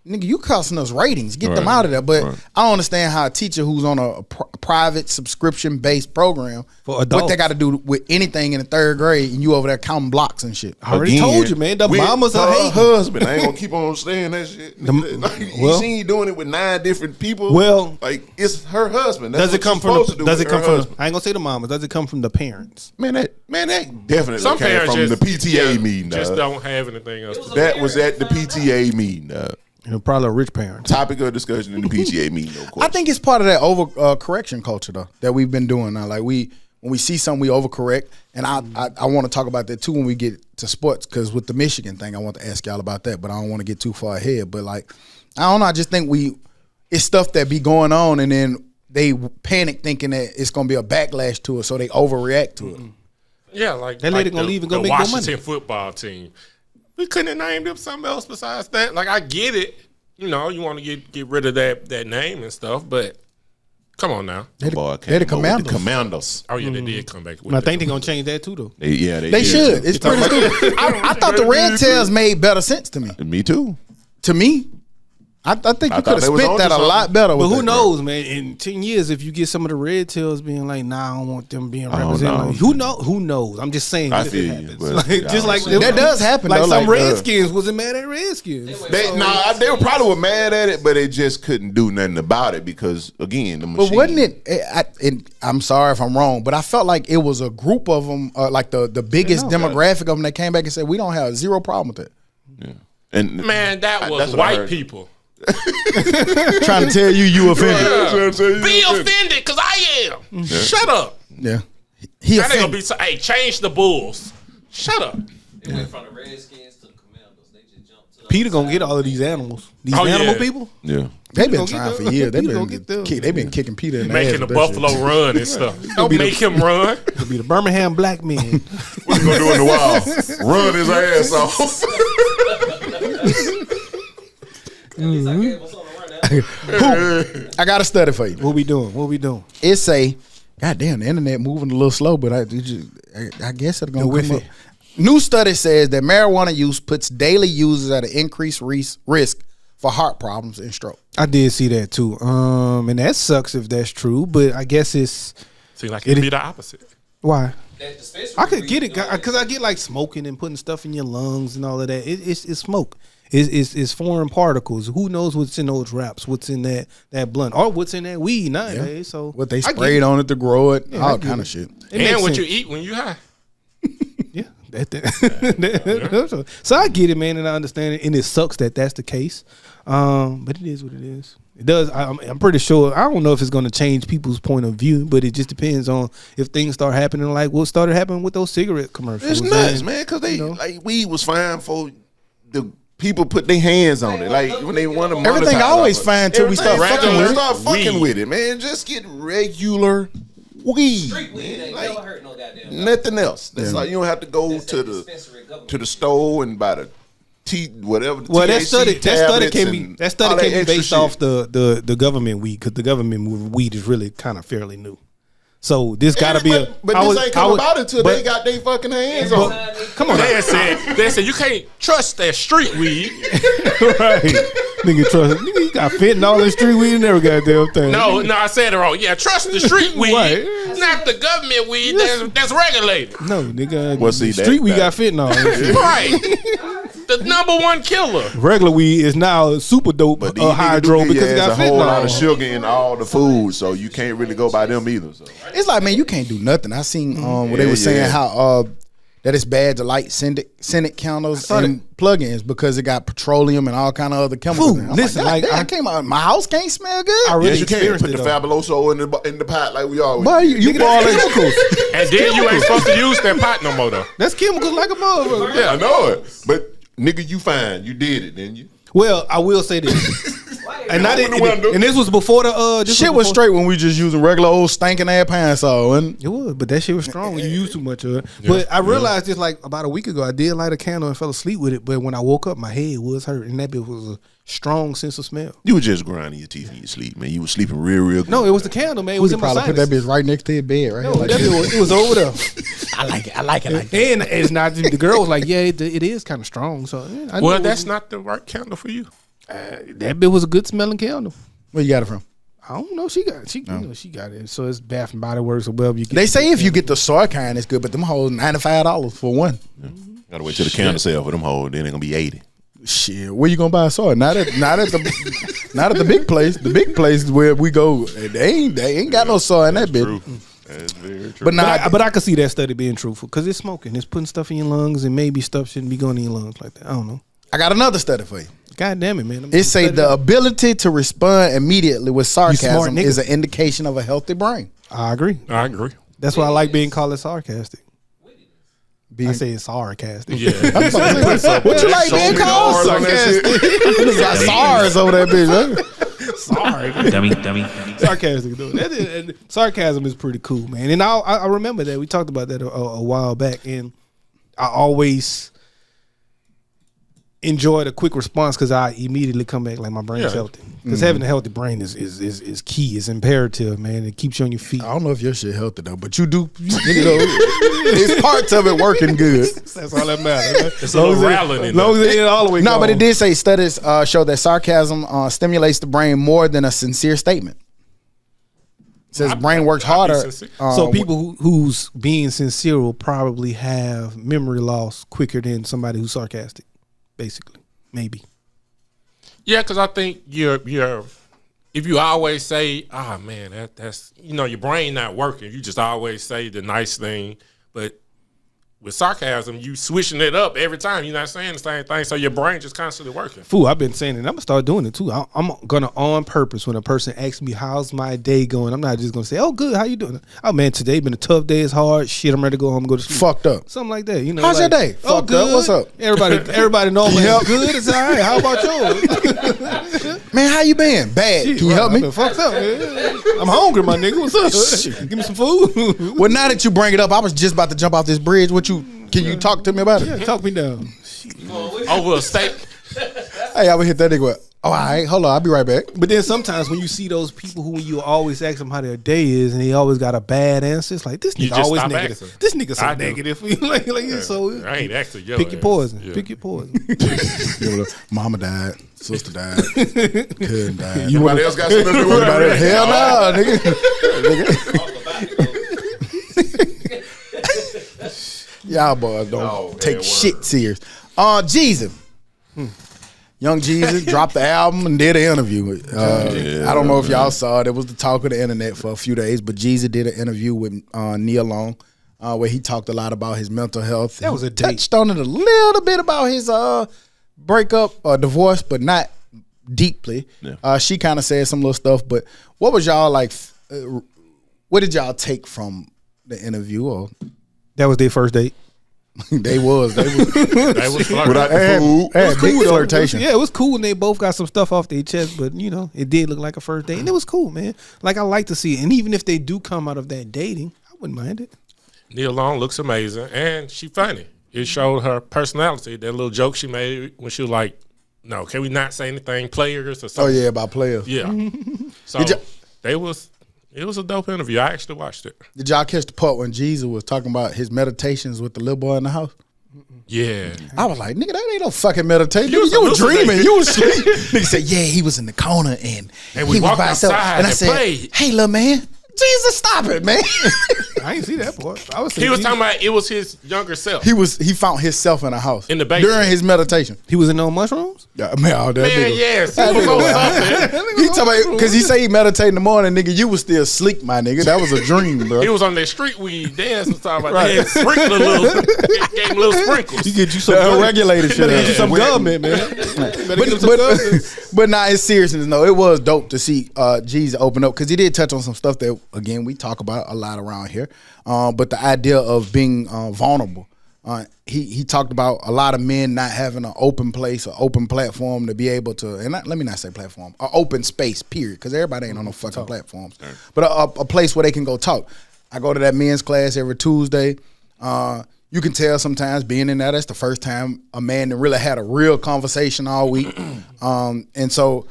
nigga, you costing us ratings. Get them
Right.
out of there. But
Right.
I don't understand how a teacher who's on a private subscription based program
For
what they
adults.
got to do with anything in the 3rd grade, and you over there counting blocks and shit.
I already told you, man. The
with
mamas are
her
hating.
husband. I ain't gonna keep on saying that shit. Like, you
well-
seen you doing it with 9 different people.
Well-
like it's her husband. That's
Does it
what
come
she's
from?
supposed to do
Does
with
it come
her
from?
husband.
I ain't gonna say the mamas. Does it come from the parents?
Man, that definitely
some
came
parents
from
just,
the PTA
yeah,
meeting.
just
dog.
don't have anything else. to do.
That was at the PTA meeting. dog.
You know, probably a rich parent.
Topic of discussion in the PTA meeting. No question.
I think it's part of that over correction culture though that we've been doing now. Like we when we see something, we overcorrect. And I want to talk about that too when we get to sports, because with the Michigan thing, I want to ask y'all about that, but I don't want to get too far ahead. But like, I don't know. I just think it's stuff that be going on, and then they panic thinking that it's gonna be a backlash to it, so they overreact to it.
Yeah, like
That lady gonna leave and go
the
make more money.
Washington football team. We couldn't have named them something else besides that. Like, I get it. You know, you want to get rid of that name and stuff, but come on now.
They're
The
the Commandos.
Commandos.
Oh yeah, they did come back.
And I think they're gonna change that too, though.
They
They should. It's pretty stupid. I thought the Red Tails made better sense to me.
Me too.
To me, I think you
thought
could have
they was
spent
onto
that a lot
something.
better.
But
with
who
that.
knows, man? In 10 years, if you get some of the Red Tails being like, "Nah, I don't want them being represented,"
know.
like, who knows? I'm just saying.
I
what if
feel
it
you,
happens?
but
Like, just like
That does happen,
Like
though,
some
like,
Redskins wasn't mad at Redskins.
They were probably mad at it, but they just couldn't do nothing about it because, again, the machine.
But wasn't it? And I'm sorry if I'm wrong, but I felt like it was a group of them, like the biggest demographic of them that came back and said, "We don't have zero problem with it."
Yeah. And
Man, that was
that's what I
white
heard.
people.
Trying to tell you offended.
Be offended because I am. Shut up.
Yeah, he
That ain't gonna
offended.
be so. Hey, change the Bulls. Shut up.
They went from the Redskins to the Commandos. They just jumped to the
Peter gonna get all of these animals. These
Oh,
animal
yeah.
people.
Yeah.
They've been
gonna get
trying
them.
for years.
Peter gonna get them.
They've been kicking Peter in the ass
Making the
with that shit.
Buffalo run and stuff. Don't
be
make him run.
It'll be the Birmingham black men.
What you gonna do in the wild? Run his ass off.
At least I gave us on the run now.
I got a study for you.
What we doing?
It say, God damn, the internet moving a little slow, but I guess it's gonna come up. New study says that marijuana use puts daily users at an increased risk for heart problems and stroke.
I did see that too. And that sucks if that's true, but I guess it's
Seems like it'd be the opposite.
why.
That dispensary
I could get it
doing
because I get like smoking and putting stuff in your lungs and all of that. It's smoke. It's foreign particles. Who knows what's in those wraps? What's in that blunt or what's in that weed nowadays? So
What they
I get
sprayed
it.
on it to grow it,
Yeah, I
all
get
kind
it.
of shit.
It makes
And what
sense.
you eat when you high.
Yeah. So I get it, man, and I understand it, and it sucks that that's the case. But it is what it is. It does. I'm pretty sure. I don't know if it's going to change people's point of view, but it just depends on if things start happening like what started happening with those cigarette commercials.
It's nuts,
And,
man, because they
you know.
like weed was fine for the people put their hands on it. Like when they want to
Everything
monetize
always
off of
fine till we start
Everything
fucking with it.
Start fucking
Weed.
with it, man. Just get regular weed.
Street weed ain't
Like,
never hurt no goddamn.
nothing else. That's like you don't have to go
That's
to
that
the
dispensary government.
to the store and buy the
Well, that
THC
study
tablets
can
and
be
all
can be
extra
based
shit.
off the government weed because the government weed is really kind of fairly new. So this got to be a.
But
I
this
was-
ain't
I
come
was-
about until
but-
they got their fucking hands
Every
on.
time they-
Come on,
They said you can't trust that street weed.
right? Nigga, trust. Nigga, you got fentanyl in street weed and every goddamn thing.
No, I said it wrong. Yeah, trust the street weed,
Right.
not the government weed that's regulated.
No, nigga.
Well, see,
the street
that-
weed
that-
got fentanyl.
Right. The number one killer.
Regular weed is now super dope
But these niggas
hydro
do
because it
give
got
a whole lot of
fentanyl.
sugar in all the food, so you can't really go by them either. So.
It's like, man, you can't do nothing. I seen where they
Yeah,
were saying
yeah.
how that it's bad to light Senate counters
saw
and plugins because it got petroleum and all kind of other chemicals.
Food,
in it. I'm
listen,
like,
like,
God damn, I came out. My house can't smell good.
I really
Yes, you can
experienced
put
it,
the
though.
fabuloso in the pot like we always.
Boy, you
Nigga, that's
boiling
chemicals.
And then you ain't supposed to use that pot no more though.
That's chemicals like a motherfucker.
Yeah, I know it, but nigga, you fine. You did it, didn't you?
Well, I will say this. And I
Open
didn't.
the window.
And this was before the this
Shit was
before-
straight when we just using regular old stinking ass pants all. And
It was, but that shit was strong when you use too much of it. But I realized this like about a week ago. I did light a candle and fell asleep with it. But when I woke up, my head was hurt, and that bit was a strong sense of smell.
You were just grinding your teeth in your sleep, man. You was sleeping real good.
No, it was the candle, man. It was
we
in my
probably put
sinus.
that bitch right next to your bed, right?
No,
here, like
that
this.
bit was, it was over there.
I like it. I like it. Like that.
And it's not. The girl was like, "Yeah, it is kind of strong." So yeah, I knew
Well,
it
that's
was-
not the right candle for you.
that bit was a good smelling candle.
Where you got it from?
I don't know. She got it. So it's Bath and Body Works or wherever you get.
They say if you get the soy kind, it's good, but them hoes $95 for one.
Gotta wait till the candle sale for them hoes. Then they're gonna be 80.
Shit, where you gonna buy a soy? Not at the big place. The big place is where we go. They ain't got no soy in that bitch.
True. That's very true.
But nah,
But I could see that study being truthful because it's smoking. It's putting stuff in your lungs, and maybe stuff shouldn't be going in your lungs like that. I don't know.
I got another study for you.
God damn it, man.
It say the ability to respond immediately with
smart
sarcasm
nigga.
is an indication of a healthy brain.
I agree.
I agree.
That's why I like being called sarcastic.
Being
I say it's sarcastic.
Yeah.
what you like being called? Sarcastic. Niggas got SARS over that bitch, huh?
Sorry.
Dummy.
Sarcastic though. Sarcasm is pretty cool, man. And I remember that we talked about that a while back, and I always enjoy the quick response because I immediately come back like my brain's healthy. Because having a healthy brain is key. It's imperative, man. It keeps you on your feet.
I don't know if your shit healthy though, but you do. It's parts of it working good.
That's all that matters.
It's a little rattling in
long as it ain't all the way.
No,
gone.
but it did say studies show that sarcasm stimulates the brain more than a sincere statement. It says brain works harder.
So people who's being sincere will probably have memory loss quicker than somebody who's sarcastic. Basically, maybe.
Yeah, because I think you're if you always say, man, that's your brain not working. You just always say the nice thing, but with sarcasm, you switching it up every time. You're not saying the same thing, so your brain just constantly working.
Fool, I've been saying it. I'm gonna start doing it too. I'm gonna on purpose when a person asks me how's my day going, I'm not just gonna say, oh good, how you doing? Oh man, today been a tough day. It's hard. Shit, I'm ready to go home and go to sleep.
Fucked up.
Something like that.
How's your day?
Oh,
Fucked
good.
up. What's up?
Everybody normally good. It's all right. How about yours?
Man, how you been? Bad. Can you help
I've
me?
been fucked up, man. I'm hungry, my nigga. What's up? Give me some food.
Well, now that you bring it up, I was just about to jump off this bridge. Can you talk to me about it?
Yeah, talk me down.
Over a steak.
Hey, I would hit that nigga with, all right, hold on, I'll be right back.
But then sometimes when you see those people who you always ask them how their day is and they always got a bad answer, it's like this
You
nigga
just
always
stop
negative.
asking.
This nigga so
I do.
negative. So
I ain't actually your
pick your
ass.
poison.
Yeah.
Pick your poison.
Mama died, sister died, cousin died.
Anybody else got something to do with
Everybody-
it?
Hell no, nigga. Y'all boys don't take shit serious. Jesus. Young Jesus dropped the album and did an interview. I don't know if y'all saw it. It was the talk of the internet for a few days, but Jesus did an interview with Nia Long where he talked a lot about his mental health.
That was a
He
date.
touched on it a little bit about his breakup or divorce, but not deeply.
Yeah.
She kind of said some little stuff, but what was y'all like? What did y'all take from the interview? Or
That was their first date.
they was
That was flirting.
Without the food.
big flirtation.
Yeah, it was cool, and they both got some stuff off their chest. But it did look like a first date, and it was cool, man. Like I like to see it, and even if they do come out of that dating, I wouldn't mind it.
Nia Long looks amazing, and she funny. It showed her personality. That little joke she made when she was like, "No, can we not say anything? Players or
Oh
something?"
yeah, about players.
Yeah. So it was a dope interview. I actually watched it.
Did y'all catch the part when Jesus was talking about his meditations with the little boy in the house?
Yeah.
I was like, nigga, that ain't no fucking meditation.
You was
You was
hallucinating.
dreaming. You was asleep. Nigga said, yeah, he was in the corner and
we
he was
walked
by himself.
outside
And I
and
said,
played.
hey, little man, Jesus, stop it, man.
I ain't see that part.
He was talking about it was his younger self.
He found himself in a house
In the basement.
during his meditation.
He was in no mushrooms.
Yeah, man, all that
Man,
nigga.
yes. He
That
was
nigga
on something.
He talking about because he say he meditate in the morning, nigga. You was still sleep, my nigga. That was a dream, bro.
He was on that street weed dance and talking about that. Sprinkle a little. Gave him little sprinkles.
You get you some
The unregulated shit.
Get you some government, man.
But nah, it's seriousness. No, it was dope to see Jesus open up because he did touch on some stuff that again we talk about a lot around here. But the idea of being vulnerable. He talked about a lot of men not having an open place, an open platform to be able to, and let me not say platform, an open space, period, because everybody ain't on no fucking platforms. Right. But a place where they can go talk. I go to that men's class every Tuesday. You can tell sometimes being in there, that's the first time a man that really had a real conversation all week. And so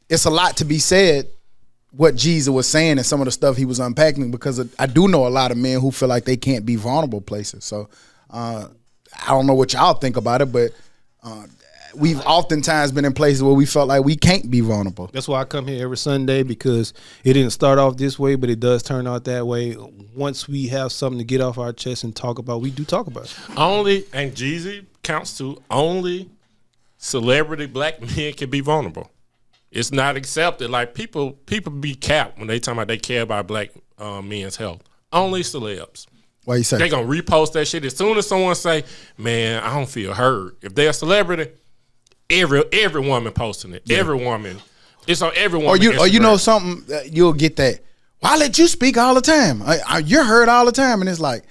it's a lot to be said what Jesus was saying and some of the stuff he was unpacking, because I do know a lot of men who feel like they can't be vulnerable places. So I don't know what y'all think about it, but we've oftentimes been in places where we felt like we can't be vulnerable.
That's why I come here every Sunday, because it didn't start off this way, but it does turn out that way. Once we have something to get off our chest and talk about, we do talk about it.
Only, and Jeezy counts to, only celebrity black men can be vulnerable. It's not accepted. Like people be capped when they talking about they care about black men's health. Only celebs.
Why you say?
They gonna repost that shit as soon as someone say, "Man, I don't feel heard." If they're a celebrity, every woman posting it. Yeah. Every woman, it's on every woman.
Or you know something, you'll get that. well, I let you speak all the time. You're heard all the time. And it's like,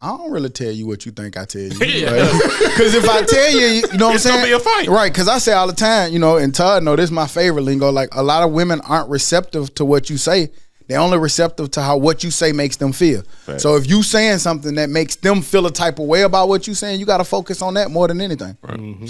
I don't really tell you what you think I tell you. Because if I tell you, you know what I'm saying?
It's gonna be a fight.
Right, because I say all the time, and Todd know this is my favorite lingo, like a lot of women aren't receptive to what you say. They're only receptive to how what you say makes them feel. Right. So if you saying something that makes them feel a type of way about what you saying, you got to focus on that more than anything.
Right. Mm-hmm.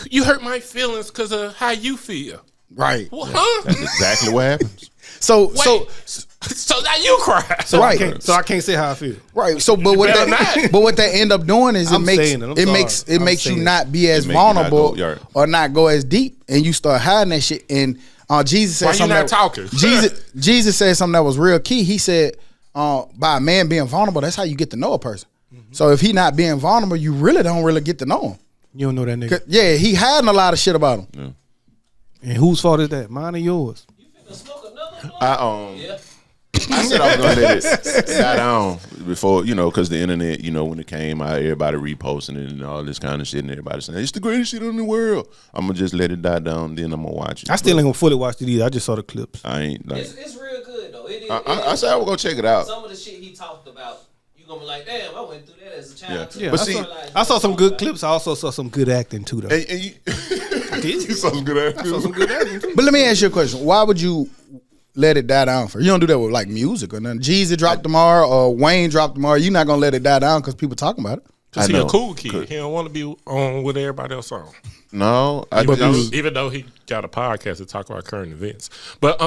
You hurt my feelings because of how you feel.
Right.
Well, huh?
That's exactly what happens.
So now you cry.
So right. I can't say how I feel.
Right. So but what they end up doing is it makes you not be as vulnerable or not go as deep, and you start hiding that shit. And Jesus said something.
Why you not talking?
Jesus said something that was real key. He said, by a man being vulnerable, that's how you get to know a person. Mm-hmm. So if he not being vulnerable, you really don't get to know him.
You don't know that nigga.
Yeah, he hiding a lot of shit about him.
Yeah. And whose fault is that? Mine or yours?
You finna smoke another one?
Yeah. I said I was gonna let it die down before, because the internet, when it came out, everybody reposting it and all this kind of shit, and everybody saying it's the greatest shit in the world. I'm gonna just let it die down, then I'm gonna watch it.
I still ain't gonna fully watch it either. I just saw the clips.
I ain't like.
It's real good though.
I said I was gonna check it out.
Some of the shit he talked about, you gonna be like, damn, I went through that as a child.
Yeah, but I saw some good clips. I also saw some good acting too, though.
And you saw some good acting.
I saw some good acting too.
But let me ask you a question. Why would you let it die down for? You don't do that with like music or nothing. Jeezy dropped tomorrow or Wayne dropped tomorrow. You're not gonna let it die down because people talking about it.
Because he a cool kid. He don't want to be on with everybody else on.
No,
even though he got a podcast to talk about current events. But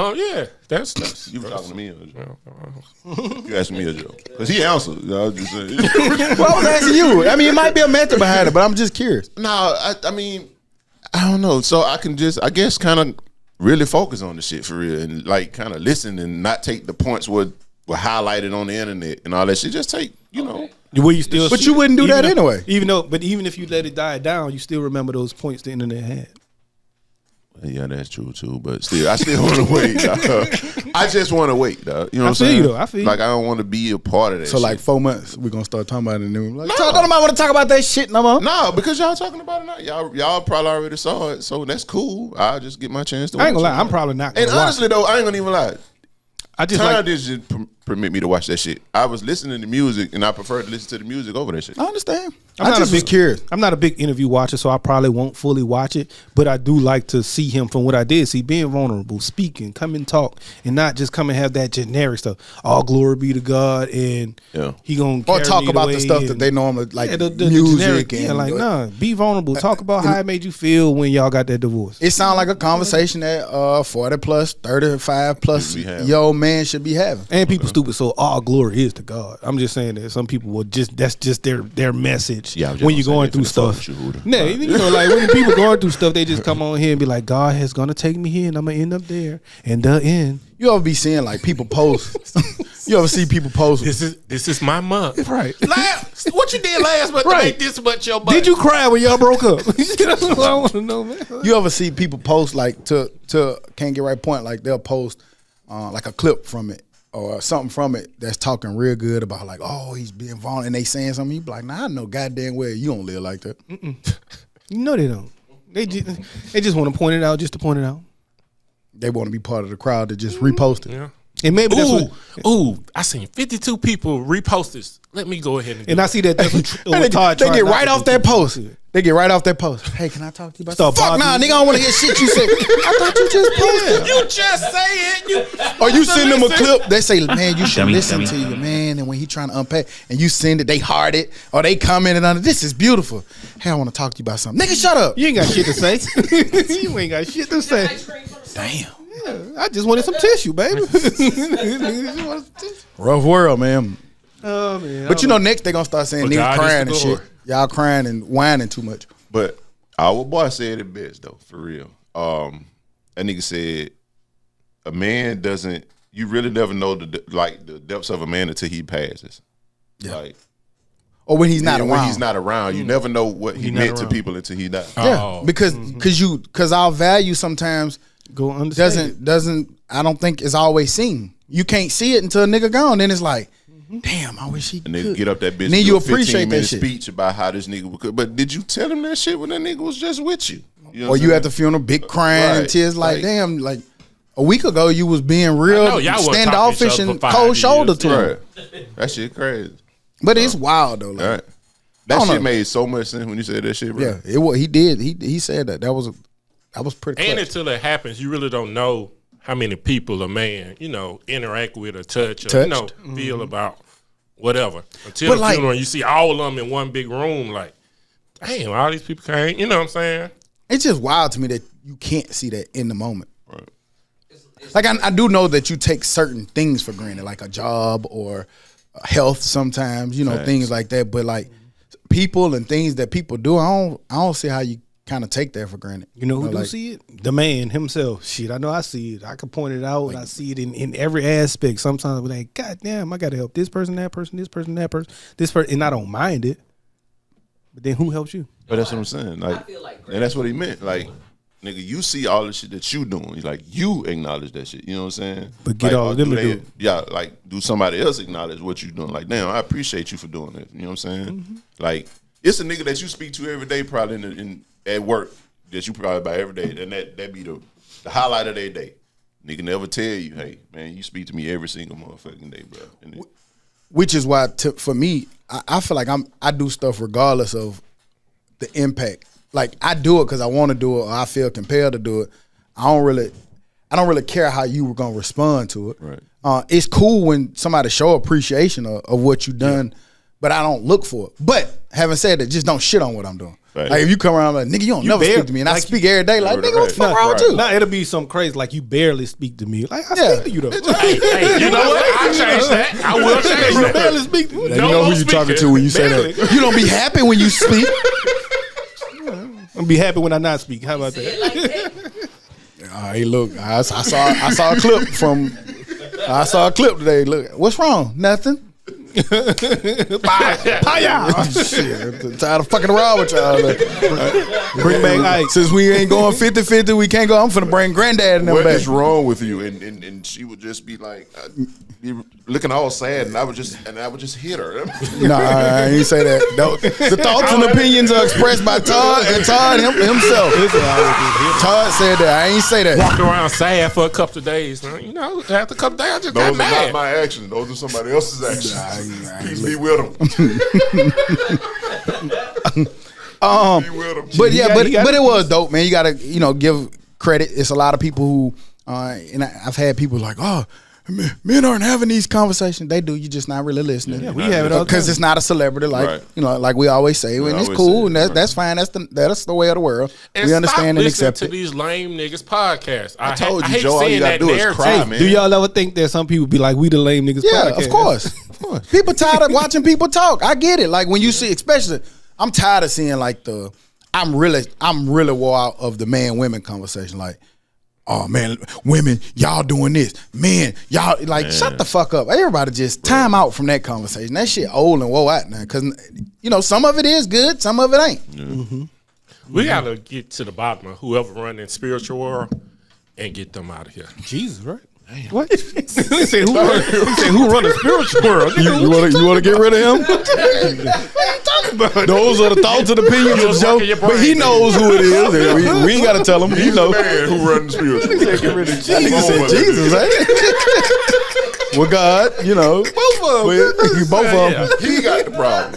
that's
you were talking to me. You asked me a joke because he answered. I was just saying.
Well, I was asking you. I mean, it might be a method behind it, but I'm just curious.
No, I mean, I don't know. So I can just, I guess, kind of really focus on the shit for real and like kind of listen and not take the points were highlighted on the internet and all that shit. Just take,
Where you still,
but you wouldn't do that anyway.
Even if you let it die down, you still remember those points the internet had.
Yeah, that's true too. But I still want to wait. I just want to wait, dog. You know what I'm saying?
I feel you.
Like I don't want to be a part of that.
So
shit.
like 4 months, we're gonna start talking about it. And like, nobody want to talk about that shit no more.
No, because y'all talking about it now. Y'all probably already saw it, so that's cool. I'll just get my chance to.
I ain't gonna lie. I'm probably not.
And honestly though, I ain't gonna even lie.
I just
Time didn't permit me to watch that shit. I was listening to music, and I prefer to listen to the music over that shit.
I understand.
I'm not a big interview watcher, so I probably won't fully watch it. But I do like to see him from what I did see, being vulnerable, speaking, come and talk, and not just come and have that generic stuff. All glory be to God, and he gonna
or talk about the stuff that they normally like, the music and
be vulnerable. Talk about how it made you feel when y'all got that divorce.
It sounds like a conversation that 40 plus, 35 plus yo man should be having.
And people stupid, so all glory is to God. I'm just saying that some people will that's just their message.
Yeah,
when you're going through stuff. Nah, like when people going through stuff, they just come on here and be like, God is gonna take me here and I'm gonna end up there. And the end.
You ever be seeing like people post? You ever see people post?
This is my month.
Right.
What you did last month to make this much your month?
Did you cry when y'all broke up? That's what I want to know, man.
You ever see people post like to can't get right point, like they'll post like a clip from it or something from it that's talking real good about like, oh, he's being vulnerable, and they saying something. You be like, nah, I know goddamn well you don't live like that.
You know they don't. They just want to point it out just to point it out.
They want to be part of the crowd that just repost it.
Yeah. And maybe that's
I seen 52 people repost this. Let me go ahead
and I see that that's what
Todd they get right off that post. They get right off that post. Hey, can I talk to you about something? Fuck nah, nigga, I don't want to hear shit you said. I thought you just posted.
You just say it.
Or you send them a clip. They say, man, you should listen to your man. And when he trying to unpack, and you send it, they heart it, or they commented on it. This is beautiful. Hey, I want to talk to you about something. Nigga, shut up.
You ain't got shit to say. You ain't got shit to say.
Damn.
Yeah, I just wanted some tissue, baby.
Rough world, man.
Oh man.
But next they gonna start saying niggas crying and shit. Y'all crying and whining too much.
But our boy said it best though, for real. That nigga said a man doesn't. You really never know the depths of a man until he passes. Yeah. Like,
or when he's not around.
When he's not around, you never know what he meant to people until he died.
Yeah, because our value sometimes doesn't. I don't think is always seen. You can't see it until a nigga gone. Then it's like, damn, I wish he
could. And then get up that bitch.
Then you appreciate that shit.
Speech about how this nigga would. But did you tell him that shit when that nigga was just with you?
Or you at the funeral, big crying and tears, like damn, like. A week ago, you was being real
I know, y'all wasn't talking to each
standoffish
other
and
for 5
cold shoulder
years.
to him.
Right. That shit crazy.
But it's wild though. Like,
Right.
I
That
don't
shit
know.
made so much sense when you said that shit, bro.
Yeah, it was. He did. He said that. That was pretty.
And
clutch.
until it happens, you really don't know how many people a man, interact with or touch or,
Touched.
feel about whatever. Until
But
the
like-
funeral, and you see all of them in one big room, like, damn, all these people came. You know what I'm saying?
It's just wild to me that you can't see that in the moment.
Right.
Like I do know that you take certain things for granted, like a job or health sometimes,
Facts.
things like that. But like people and things that people do, I don't see how you kind of take that for granted.
You know who do
like,
see it? The man himself. Shit, I know I see it. I can point it out. I see it in every aspect. Sometimes I'm like, God damn, I got to help this person, that person, this person, that person, this person, and I don't mind it. But then who helps you?
But that's what I'm saying. Like,
I feel like
and that's what he meant. Like, nigga, you see all the shit that you doing. He's like, you acknowledge that shit. You know what I'm saying?
But get
like,
all of them to do it.
Yeah, like, do somebody else acknowledge what you doing? Like, damn, I appreciate you for doing it. You know what I'm saying?
Mm-hmm.
Like, it's a nigga that you speak to every day, probably in at work, that you probably by every day, and that be the highlight of their day. Nigga never tell you, hey, man, you speak to me every single motherfucking day, bro. And
which is why for me, I feel like I do stuff regardless of the impact. Like I do it because I want to do it, or I feel compelled to do it. I don't really care how you were gonna respond to it.
Right.
It's cool when somebody show appreciation of what you done, but I don't look for it. But having said that, just don't shit on what I'm doing.
Right.
Like if you come around like, nigga, you don't never speak to me, and I
like
speak every day, like, nigga, what the fuck
Right.
wrong with you?
Nah, it'll be some crazy like you barely speak to me. Like I
Yeah.
speak to you though.
Hey, you know what? I'll change that. I will change
You
that.
barely speak to me.
You know who you talking to when you say
Barely.
that. You don't be happy when you speak.
I'm gonna be happy when I not speak. How about that?
Hey, look, I saw a clip from. I saw a clip today. Look, what's wrong? Nothing. Shit, tired of fucking around with y'all.
Bring back Ike.
Since we ain't going 50-50, we can't go. I'm finna bring granddad and them
what
back.
is wrong with you? And she would just be like, be looking all sad, and I would just hit her.
No, I ain't say that. The thoughts and opinions are expressed by Todd and Todd himself. Todd said that. I ain't say that.
Walking around sad for a couple of days. You know, after a couple of days, I just got
Those are not
mad.
my actions. Those are somebody else's actions. Please be with them. Be with them.
But yeah,
he got
but
it.
it was dope, man. You gotta give credit. It's a lot of people who, and I've had people like, oh, men aren't having these conversations. They do. You're just not really listening.
Yeah, we have it all the
because
time.
it's not a celebrity, like
Right.
like we always say, and it's
always
cool,
say
and
it,
that's fine. That's the way of the world.
And
we
stop
understand and
listening
accept
to
it.
these lame niggas podcasts. I
told you,
hate
Joe, all you
seeing
gotta
that
do is
narrative.
cry, man.
Do y'all ever think that some people be like, we the lame niggas?
Yeah,
podcast?
of course. People tired of watching people talk. I get it. Like when you see, especially, I'm tired of seeing like I'm really wore out of the man women conversation. Like, oh man, women, y'all doing this. Men, y'all shut the fuck up. Everybody just time out from that conversation. That shit old and woe out now. Cause some of it is good, some of it ain't.
We gotta get to the bottom of whoever running spiritual world and get them out of here.
Jesus, right? What? He said, who run a spiritual world?
You want to get rid of him? Those are the thoughts and opinions of Joe,
working your
but he
brain.
knows who it is. We ain't got to tell him. He
He's the
knows.
man who runs spiritual.
Get rid of Jesus. That nigga said Jesus, ain't it? Well, God, both of them. Both of them.
He got the problem.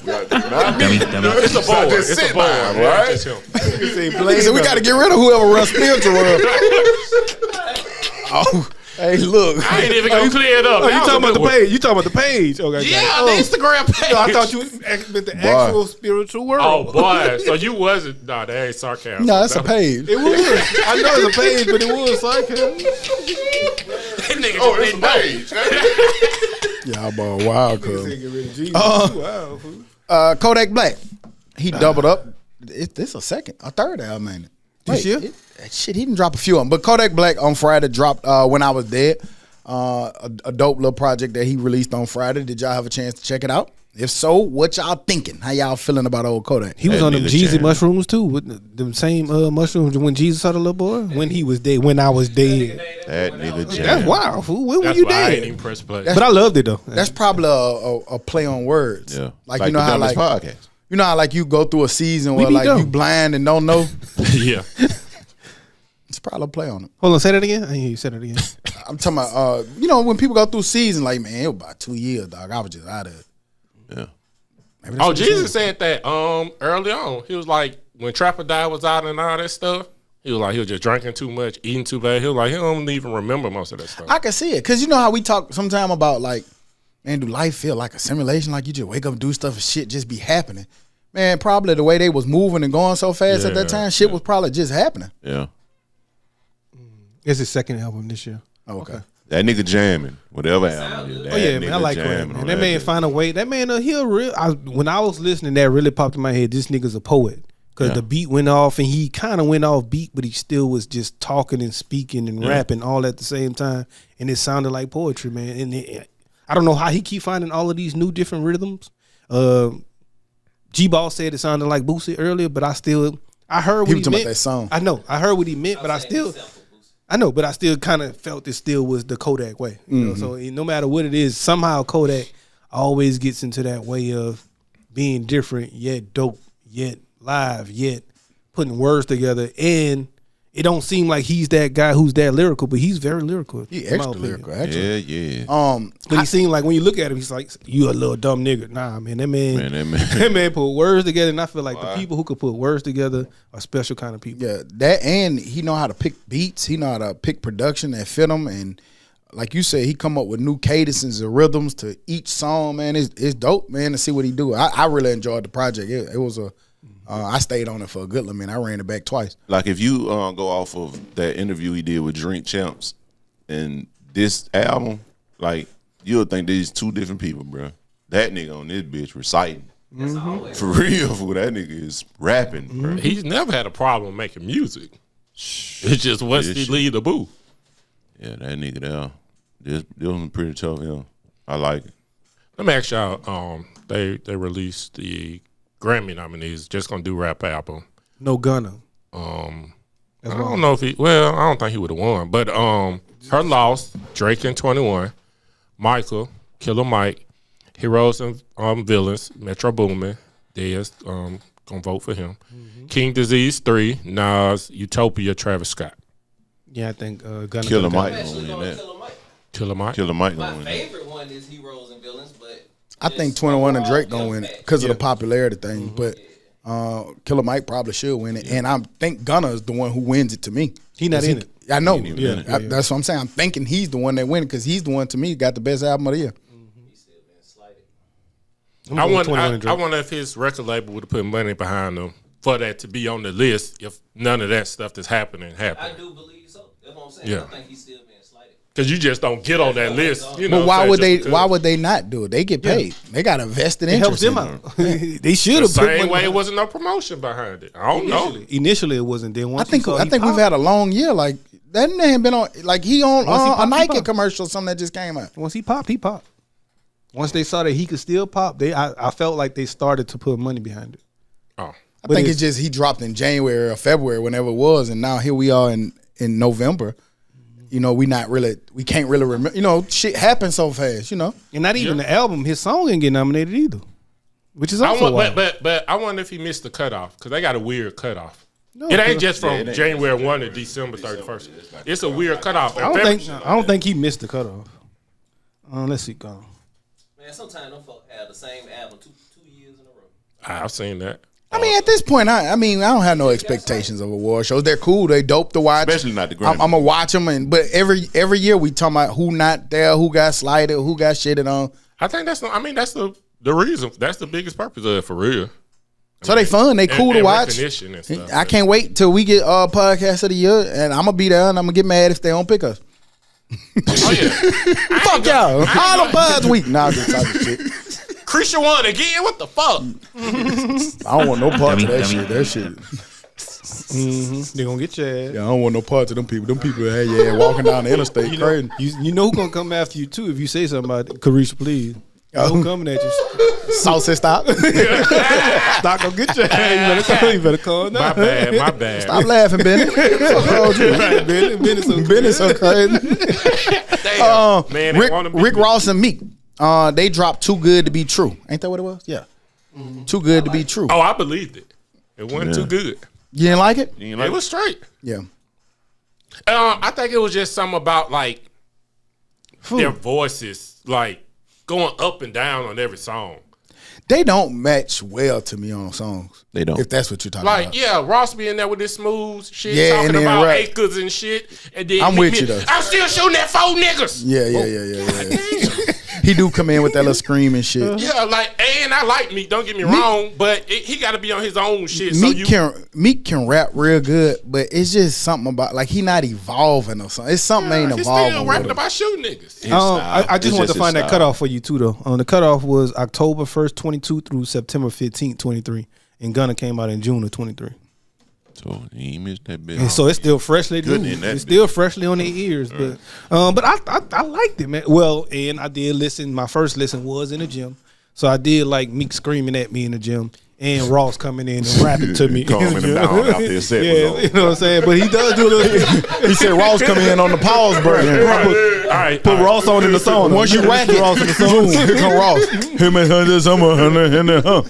Not me.
It's a boy.
Just
It's a
sit
boy.
down,
Yeah,
right?
just him.
He said we got to get rid of whoever runs spiritual world. Oh, hey, look.
I ain't even gonna clear it up.
Oh, you
That was
talking
a
about
good
the
one.
page? You talking about the page? Okay.
Yeah,
got it.
the Instagram page.
No, I thought you meant the actual spiritual world.
Oh boy, so you wasn't? Nah, that ain't sarcasm.
No, that's a page.
It was. I know it's a page, but it was sarcasm.
That nigga
Oh,
just
it's
didn't
a
know.
page.
Y'all boy, wild, cuz.
Get rid of Jesus. Wow. fool.
Kodak Black, he doubled up. This a third album, ain't it?
This year?
Shit, he didn't drop a few of them. But Kodak Black on Friday dropped When I Was Dead, a dope little project that he released on Friday. Did y'all have a chance to check it out? If so, what y'all thinking? How y'all feeling about old Kodak?
He was
That
on them
nigga
Jeezy
changed.
mushrooms too, with them same mushrooms when Jesus saw the little boy. When he was dead, when I was dead.
That nigga
That's
jam.
wild. Fool. When were
That's
you
why I ain't
dead?
even press play.
But I loved it though.
That's probably a play on words.
Yeah.
Like you know
the
how
Dummies
like
podcast.
you know how like you go through a season where
be
like
dumb.
you blind and don't know.
Yeah,
probably play on it.
Hold on, say that again. I didn't hear you say that again.
I'm talking about, when people go through season, like, man, it was about 2 years, dog. I was just out of it.
Yeah.
Maybe that's what he
Jesus said that early on. He was like, when Trapper Die was out and all that stuff, he was like, he was just drinking too much, eating too bad. He was like, he don't even remember most of that stuff.
I can see it. Because you know how we talk sometime about, like, man, do life feel like a simulation? Like you just wake up and do stuff and shit just be happening. Man, probably the way they was moving and going so fast at that time, shit was probably just happening.
Yeah.
It's his second album this year.
Oh, okay.
That nigga jamming, whatever album it is.
Oh yeah, man, I like Craig, man. That man find a way. That man, when I was listening, that really popped in my head. This nigga's a poet because the beat went off, and he kind of went off beat, but he still was just talking and speaking and rapping all at the same time, and it sounded like poetry, man. And I don't know how he keep finding all of these new different rhythms. G-Ball said it sounded like Boosie earlier, but I heard what he meant.
That song.
I know, I heard what he meant, but I still kind of felt it still was the Kodak way. You know? So no matter what it is, somehow Kodak always gets into that way of being different, yet dope, yet live, yet putting words together. And it don't seem like he's that guy who's that lyrical, but he's very lyrical.
He extra lyrical, actually.
Yeah.
But he seemed like when you look at him, he's like, you a little dumb nigga. Nah, man, that man put words together, and I feel like the people who could put words together are special kind of people.
Yeah, that, and he know how to pick beats. He know how to pick production and fit them. And like you said, he come up with new cadences and rhythms to each song, man. It's dope, man, to see what he do. I really enjoyed the project. It was I stayed on it for a good minute. I ran it back twice.
Like if you go off of that interview he did with Drink Champs and this album, like you'll think these two different people, bro. That nigga on this bitch reciting. For real, fool. That nigga is rapping, bro.
He's never had a problem making music. It's just once he leave the booth.
Yeah, that nigga there. This was pretty tough, I like it.
Let me ask y'all, they released the Grammy nominees, just gonna do rap album.
No Gunna.
I don't know if I don't think he would have won. But Her Loss, Drake and 21, Michael, Killer Mike, Heroes and Villains, Metro Boomin, Dez, gonna vote for him. King Disease 3, Nas, Utopia, Travis Scott.
Yeah, I think Gunna.
Killer Mike
I'm
gonna
actually
win
going
that.
Killer Mike.
Killer Mike.
Killer Mike
My
gonna win that.
favorite one is Heroes and Villains, but
I think 21 and Drake gonna win it because of the popularity thing. But Killer Mike probably should win it, and I think Gunna is the one who wins it to me.
He not in it.
I know.
He ain't even in it.
That's what I'm saying. I'm thinking he's the one that win it because he's the one to me got the best album of the year.
he's still been slighted.
I wonder if his record label would have put money behind him for that to be on the list if none of that stuff that's happening.
I do believe so. That's what I'm saying.
Yeah.
I think he's still being slighted.
Because you just don't get on that list. You know
But why would they? Why would they not do it? They get paid. They got a vested
It helps
interest.
them
in it.
out. They should
The
have put
same
money
way it
behind
wasn't no promotion behind it. I don't know.
Initially, it wasn't. Then
I
once
think we've had a long year. Like that man been on. Like he on
Once he
a
popped, he
Nike
popped.
commercial. Something that just came out.
Once he popped, he popped. Once they saw that he could still pop, I felt like they started to put money behind it.
Oh.
I think it's just he dropped in January or February, whenever it was, and now here we are in November. You know, we can't really remember. You know, shit happens so fast. You know,
And not even the album, his song didn't get nominated either, which is also wild.
But I wonder if he missed the cutoff because they got a weird cutoff.
No,
it ain't just from
it ain't
January 1 to December 31st. It's a weird cutoff.
I don't think he missed the cutoff. Let's see, go.
Man, sometimes them folk have the same album two years in a row.
I've seen that.
I mean, at this point, I don't have no expectations of award shows. They're cool. They dope to watch.
Especially not the Grammy.
I'm gonna watch them, but every year we talking about who not there, who got slighted, who got shitted on.
I think that's the reason. That's the biggest purpose of it for real.
So they fun. They cool
and
to watch.
recognition and stuff.
I can't wait till we get podcast of the year, and I'm gonna be there, and I'm gonna get mad if they don't pick us.
Oh yeah.
Fuck y'all. All the buzz week. Nah, I'm just talking shit.
Creature won again. What the fuck?
I don't want no parts of that shit. That shit.
They're gonna get your ass.
Yeah, I don't want no parts of them people. Them people, hey, yeah, walking down the interstate, crazy.
You know who's gonna come after you too if you say something about Carisha, please. Who coming at you?
Saucy stop.
Stock gonna get your ass. You better call now.
My bad.
Stop laughing, Benny. Benny's so crazy.
Man,
Rick Ross and Meek. They dropped Too Good to Be True. Ain't that what it was? Yeah. Too Good to Be True.
Oh, I believed it. It wasn't too good.
You didn't like it?
You know,
It was straight.
Yeah.
I think it was just something about like their voices, like going up and down on every song.
They don't match well to me on songs.
They don't.
If that's what you're talking
Like,
about.
yeah, Ross be in there with this smooth shit,
Yeah,
talking
and then
about
rap.
acres and shit. And then
I'm with you, though.
I'm still shooting at 4 niggas.
Yeah. He do come in with that little scream and shit.
Yeah, like, and I like Meek, don't get me wrong, but he got to be on his own shit. So
Meek can rap real good, but it's just something about like he not evolving or something. It's something ain't
he's
evolving.
still
with
rapping
him.
about shooting niggas.
I just want to find that cutoff for you too, though. The cutoff was October 1st, 22 through September 15th, 23, and Gunna came out in June of 23.
So he missed that bit.
And so it's still freshly
Good
new.
in that
It's still freshly on their ears, but I liked it, man. Well, and I did listen. My first listen was in the gym, so I did like Meek screaming at me in the gym, and Ross coming in and rapping to me.
Calming
in the
him
gym.
down after his set was
Yeah,
over.
you know what I'm saying. But he does do a little.
He said Ross coming in on the pause button.
All right,
Put Ross on in the song.
Once you rack it,
Ross in the song.
here come Ross. Him and her,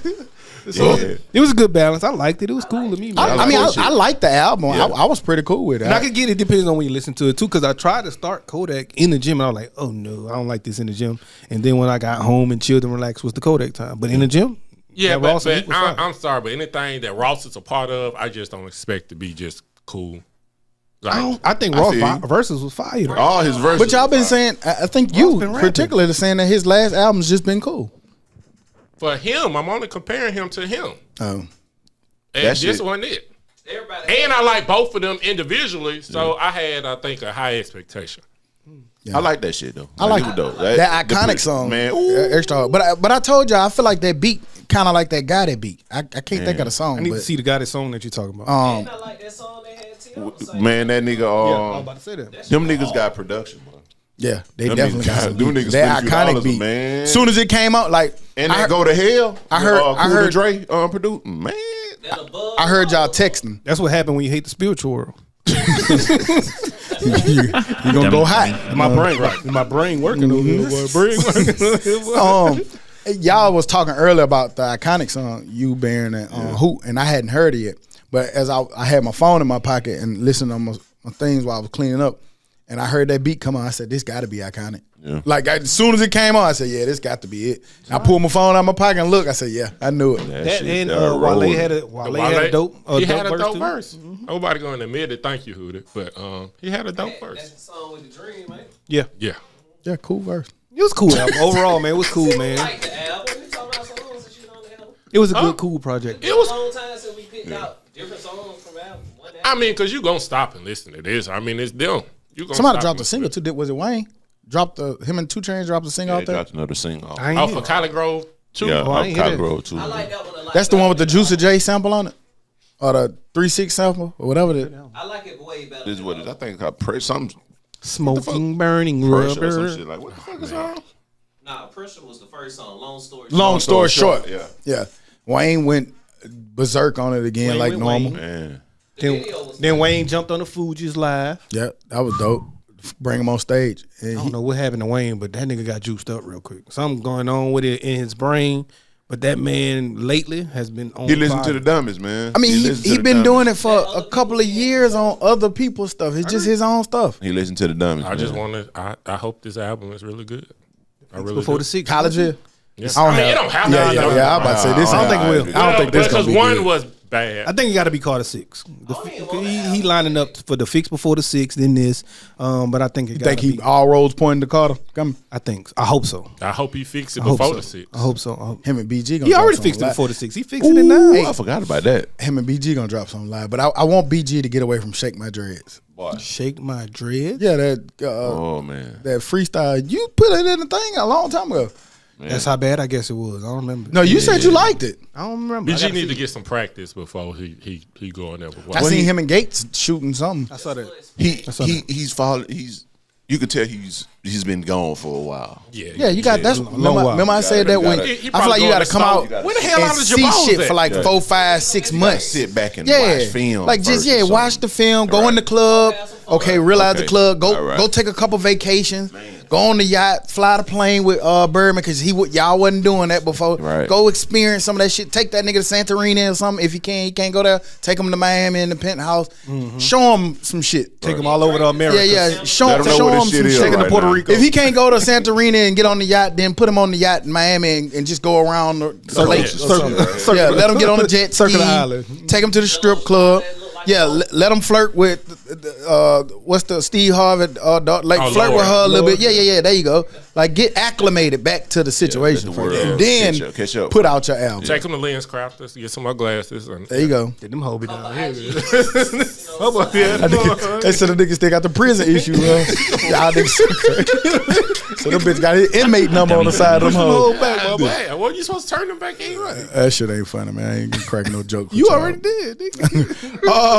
So it was a good balance. I liked it. It was cool to me, man.
I like the album.
Yeah.
I was pretty cool with it.
And I could get it depending on when you listen to it too, because I tried to start Kodak in the gym and I was like, oh no, I don't like this in the gym. And then when I got home and chilled and relaxed was the Kodak time. But in the gym,
Yeah,
that
but,
Ross and Meek was fire.
I'm sorry, but anything that Ross is a part of, I just don't expect to be just cool. Like,
I think
I
Ross
feel you.
verses was fire. Though.
All his verses.
But y'all been saying, I think you
been rapping.
particularly saying that his last album's just been cool.
for him, I'm only comparing him to him.
Oh,
And
That
this
shit-
wasn't it.
Everybody.
And I like both of them individually, so I had, I think, a high expectation.
I like that shit though.
I like
it though.
that iconic song,
man. Ooh.
extra hard. But I told y'all, I feel like that beat kind of like that guy that beat. I can't think of the song.
I need
but,
to see the guy that song that you're talking about.
And I like that song they had T.O. say.
Man, that nigga.
I was about to say that.
Them niggas got production, bro.
Yeah, they
Them
definitely
niggas
got some
them
beat.
niggas
That
spent a few
iconic
dollars,
beat.
man.
Soon as it came out, like
And
I
that
heard,
Go to Hell.
I heard-
Cool
I heard-
Dre produced. Man,
That above.
I heard y'all texting.
That's what happened when you hate the spiritual world.
You gonna go hot.
My brain working over here. Boy. Brain working.
Y'all was talking earlier about the iconic song "You Bearing" and Hoot, and I hadn't heard it yet. But as I had my phone in my pocket and listened to my things while I was cleaning up, and I heard that beat come on, I said, "This got to be iconic."
Yeah.
Like as soon as it came on, I said, "Yeah, this got to be it." And I pulled my phone out of my pocket and look. I said, "Yeah, I knew it."
that
That
shit,
and
Wale
Wale had a dope.
He had a dope
too.
verse. Nobody going to admit it. Thank you, Hootie. But he had a dope
That's
verse.
the song with the dream, man.
Yeah,
Yeah.
Yeah, cool verse.
it was cool. Album. Overall, man, it was cool,
I
man.
like the album. We talking about songs and shit on the album.
It was a good, cool project.
It was.
A long time since we picked out different songs from album. One album.
I mean, because you going to stop and listen to this. I mean, it's them. You gonna
Somebody
stop
dropped
and
a single
listen
too. Was it Wayne? Dropped him and 2 Chainz dropped a single
Yeah,
out there.
dropped another single.
I ain't
to it.
hear
Oh,
it.
for Collard Grove, too.
Yeah,
I
off
ain't hear
Cotton
that.
Grove too.
I like that one a lot.
That's the one with the Juicy J sample on it, or the 3-6 sample, or whatever.
I like it way better.
This is what it is. I think I pray some
Smoking, burning
pressure or some
rubber.
shit like what the fuck is on?
Nah, Pressure was the first song. Long story.
Long story short,
yeah.
Wayne went berserk on it again
Wayne
like
went
normal.
Wayne.
Man,
Then Wayne jumped on the Fugees live.
Yeah, that was dope. Bring him on stage. And
I don't know what happened to Wayne, but that nigga got juiced up real quick. Something going on with it in his brain. But that man lately has been on
he listened
fire.
to the Dummies, man.
I mean,
listened to
he
the
been
Dummies.
doing it for a couple of years on other people's stuff. It's just his own stuff.
He listened to the Dummies.
I just
man.
want to. I hope this album is really good. I really
before
do.
the 6.
Collegeville.
Yeah.
I don't
I mean,
have-
it don't have
Yeah,
to.
yeah,
be.
yeah. I'm about to say this.
I don't think it will.
I don't think this gonna
because
be
one
good.
was bad.
I think it got to be Carter 6. He lining up for the fix before the 6, then this. But I think it got
Think
to
he
be.
all roads pointing to Carter? Come,
I hope so.
I hope he fixed it
I hope
before
so.
the 6.
I hope so. I hope.
him and BG gonna
He
drop
already
something
fixed it
live.
before the 6. He fixed it in 9.
Ooh, I forgot about that.
Him and BG gonna drop something live. But I want BG to get away from Shake My Dreads.
Boy.
Shake my dread.
Yeah, that
Oh man.
that freestyle. You put it in the thing a long time ago.
That's how bad I guess it was. I don't remember.
No, you said you liked it.
I don't remember. I
BG
gotta
need
see.
to get some practice before he go in there with
I
one.
seen him and Gates shooting something.
I saw that.
He's fallen. You could tell he's been gone for a while.
Yeah, you got that's.
long while.
Remember I said that when
He
I feel like you got to come out
When the hell
and
out of
see
Jabals
shit
at?
for like 4, 5, 6 months.
Sit back and
Yeah,
watch film.
like just
first or
watch
something.
the film, go in the club. Okay, realize the
Okay.
club. Go
All right.
go take a couple vacations. Go on the yacht, fly the plane with Birdman because y'all wasn't doing that before.
Right.
Go experience some of that shit. Take that nigga to Santorini or something. If you can't go there. Take him to Miami in the penthouse. Show him some shit.
Take them all over to America.
Yeah. Show
Let
him
'em know what
some
this shit is
shit.
right
to Puerto
now.
Rico.
If he can't go to Santorini and get on the yacht, then put him on the yacht in Miami and just go around the lake. Yeah, let him get on the jet ski.
Circle the island.
Take him to the strip club. Yeah, let him flirt with what's the Steve Harvey like flirt
Lord.
with her a little bit. Yeah. There you go. Like get acclimated back to the situation
let the
first.
world
And then
catch up.
put out your album.
Take them to Lens Crafters, get some more glasses. And,
There you go.
Get them Hobie down here.
They said the nigga still got the prison issue. Y'all niggas so crazy. So them bitch got his inmate number on the side of them hoes.
Hey, what you supposed to turn them back in?
That shit ain't funny, man. I ain't cracking no joke.
You already did, nigga.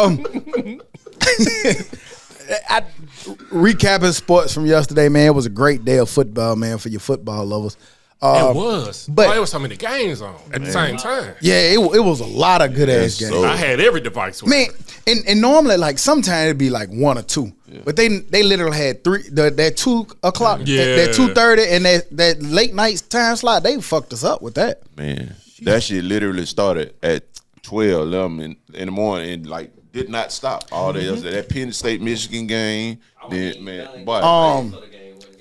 Recapping sports from yesterday, man. It was a great day of football, man, for your football lovers.
It was.
but-
There was so many games on at the same time.
Yeah, it was a lot of good ass games.
so-
I had every device with
Man, and normally like sometimes it'd be like 1 or 2, but they literally had 3. That 2 o'clock,
Yeah.
that 2:30, and that late night time slot. They fucked us up with that.
Man, that shit literally started at 12, 11 in the morning and like did not stop all day. That Penn State Michigan game, then man, boy,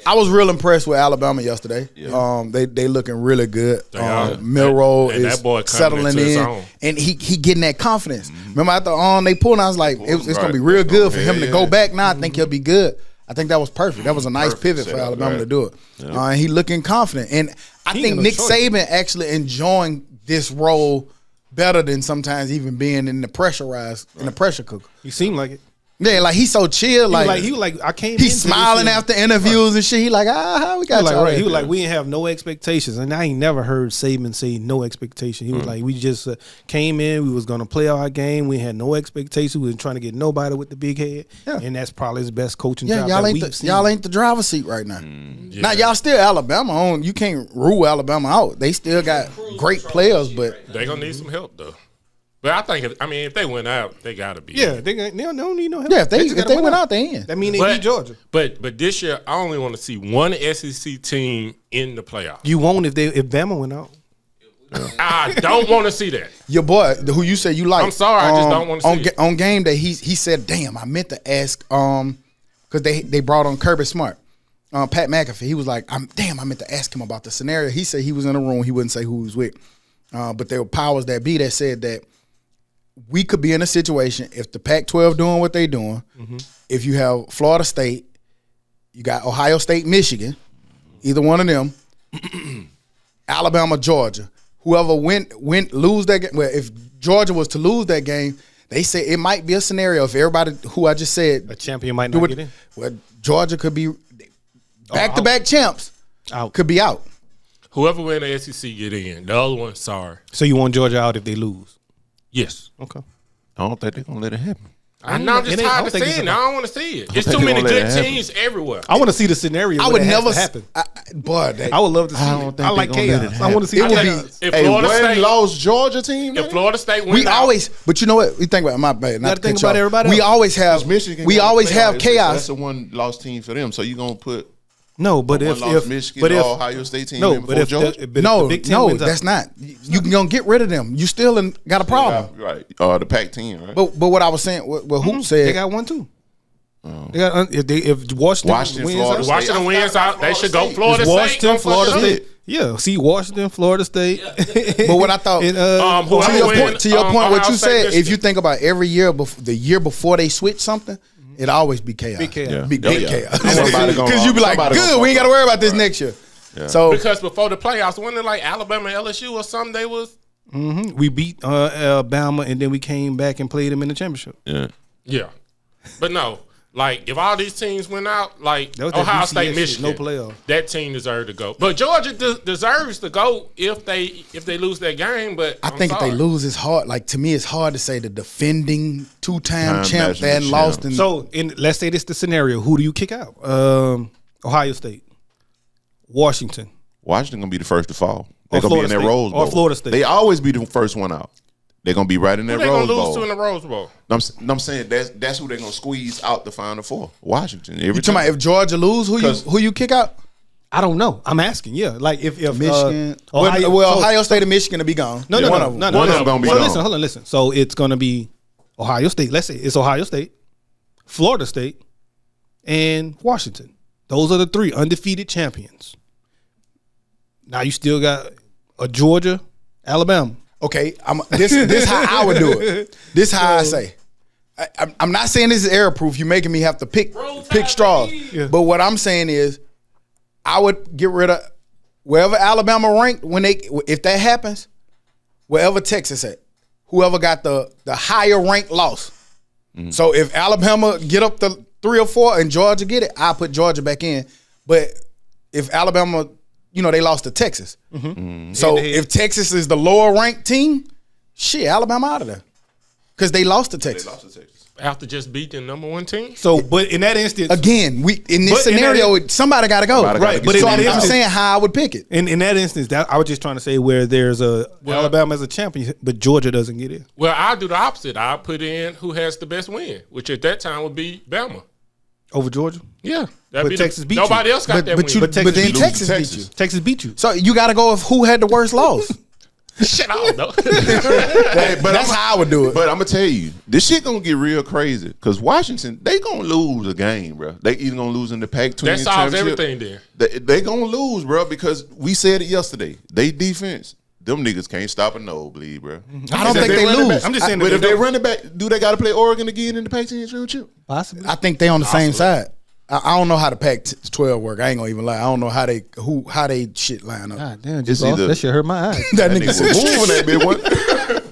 I was real impressed with Alabama yesterday.
Yeah.
They looking really good.
are.
Milroe
And
is
that boy coming
settling
into his
in,
own.
and he getting that confidence. Remember after they pulled, I was like, it's gonna be
Right.
real good for him to
Yeah.
go back. Now I think he'll be good. I think that was perfect. That was a nice
Perfect
pivot for
setup,
Alabama
right.
to do it. And he looking confident, and I
He
think
ain't no
Nick
choice.
Saban actually enjoying this role better than sometimes even being in the pressure cooker.
You seem like it.
Yeah, like he's so chill.
He was like, I came.
He's
into
smiling
this
after interviews and shit. He like, we got y'all
He was
right.
like, we didn't have no expectations, and I ain't never heard Saban say no expectation. He was like, we just came in, we was gonna play our game, we had no expectations, we wasn't trying to get nobody with the big head, and that's probably his best coaching job.
y'all
that
ain't
we've seen.
y'all ain't the driver's seat right now. Now y'all still Alabama on. You can't rule Alabama out. They still got great players, but
They gonna need some help though. But I think if they went out, they gotta be.
Yeah, they don't need no help.
yeah, if they
just gotta
went out, they in.
that mean they beat Georgia.
But this year, I only want to see one SEC team in the playoffs.
You won't if Bama went out.
I don't want to see that.
Your boy, who you say you like.
I'm sorry, I just don't wanna see it.
On game day, he said, "Damn, I meant to ask." Because they brought on Kirby Smart, Pat McAfee. He was like, I meant to ask him about the scenario. He said he was in a room. He wouldn't say who he was with, but there were powers that be that said that we could be in a situation if the Pac-12 doing what they doing. If you have Florida State, you got Ohio State, Michigan, either one of them, Alabama, Georgia. Whoever lose that game. Well, if Georgia was to lose that game, they say it might be a scenario if everybody who I just said
A champion might
do
not
it.
get in.
Well, Georgia could be back-to-back champs.
Out.
Could be out.
Whoever win the SEC get in. The other one, sorry.
So you want Georgia out if they lose?
Yes.
Okay.
I don't think they're gonna let it happen.
I know. I'm just
It ain't- I
tired
don't
of
think it's
seeing it.
about-
I don't want to see it. It's
think
too
they
many
gonna let
good
it happen.
teams everywhere.
I want to see the scenario.
I
where
would
that has
never
to happen.
But
I would love to see.
I don't
it.
think
I like
they gonna let
chaos.
it
I want to see.
It would
chaos.
If
Hey,
Florida
one
State
lost Georgia team.
If Florida State wins
we always, but you know what? We think about my bad. Not
gotta
to
think
cut you
about
off.
everybody
We
else.
always have.
Michigan.
We
got
always
the
have
playoffs.
chaos.
That's a one lost team for them. So you gonna put
No, but
one lost
if
Michigan,
but if
Ohio State team
no,
in
but
before
if
Georgia?
the, but if
No,
the Big Ten
no,
wins out,
that's not. You can gonna get rid of them. You still got a problem.
Right. The Pac-10, right?
But what I was saying, what Hoop said,
they got one too. They got if Washington wins
Florida
out,
State.
Washington wins out, they should go
State.
Florida
it's
State.
Washington,
gonna
Florida
fuck it up.
State. Yeah, see Washington, Florida State.
but what I thought,
And,
whoever
to your
win,
point, what
Ohio
you
State,
said, if
Michigan.
you think about every year, the year before they switch something, it always be chaos.
Big chaos.
Yeah.
Big
Oh, yeah.
chaos.
Somebody gonna-
Because you be like,
somebody gonna
good, we ain't got
fuck
to worry
up.
about this next year. So
Because before the playoffs, wasn't it like Alabama, LSU, or something? They was
we beat Alabama, and then we came back and played them in the championship.
yeah, but no. Like if all these teams went out, like
That was that
Ohio
BCS
State,
shit,
Michigan,
no playoff.
that team deserved to go. But Georgia deserves to go if they lose that game. But
I think if they lose, it's hard. Like to me, it's hard to say the defending two-time champ
national
that hadn't lost.
champ.
In,
So, let's say this the scenario. Who do you kick out? Ohio State, Washington.
Washington gonna be the first to fall. They're
Or
gonna be in
Florida
that
State.
Rose Bowl.
Or Florida State.
They always be the first one out. They're gonna be right in
who
that
they gonna
Rose
lose
Bowl.
to in the Rose Bowl?
I'm saying that's who they're gonna squeeze out the Final Four. Washington. Every
you talking about if Georgia lose, who you kick out?
I don't know. I'm asking. Yeah, like if
Michigan.
Ohio,
Ohio State and Michigan to be gone.
No.
One of them gonna be
So
gone.
listen. So it's gonna be Ohio State. Let's say it's Ohio State, Florida State, and Washington. Those are the 3 undefeated champions. Now you still got a Georgia, Alabama.
Okay, this how I would do it. This how I say. I'm not saying this is error proof. You're making me have to pick straws.
Yeah.
But what I'm saying is, I would get rid of wherever Alabama ranked if that happens, wherever Texas at, whoever got the higher ranked loss. So if Alabama get up to 3 or 4 and Georgia get it, I'll put Georgia back in. But if Alabama, they lost to Texas. So if Texas is the lower ranked team, shit, Alabama out of there. Because they lost to Texas.
After just beating the number 1 team.
So, but in that instance,
Again, in this scenario, somebody got to go.
Right,
but
so
I'm saying how I would pick it.
in that instance, that I was just trying to say where there's Alabama as a champion, but Georgia doesn't get in.
Well, I'll do the opposite. I'll put in who has the best win, which at that time would be Bama.
Over Georgia?
Yeah.
But Texas beat you.
Nobody else got that win.
But then Texas beat
Texas.
you.
Texas beat you.
So you got to go with who had the worst loss.
Shit, I don't know.
That's how I would do it.
But I'm gonna tell you, this shit gonna get real crazy because Washington, they gonna lose a game, bro. They either gonna lose in the Pac-12
That solves
championship.
everything then.
They gonna lose, bro, because we said it yesterday. They defense, them niggas can't stop a nosebleed, bro.
I don't
And if
think they
running
lose.
back-
I'm just saying
but
that
if
they
they
don't.
run it back, do they got to play Oregon again in the Pac-10 championship?
Possibly.
I think they on the same side. I don't know how the Pac-12 work. I ain't gonna even lie. I don't know how they shit line up.
God damn,
It's
G-Boss,
either-
that shit hurt my eyes.
That
That
nigga
nigga
said,
was moving that bit. What?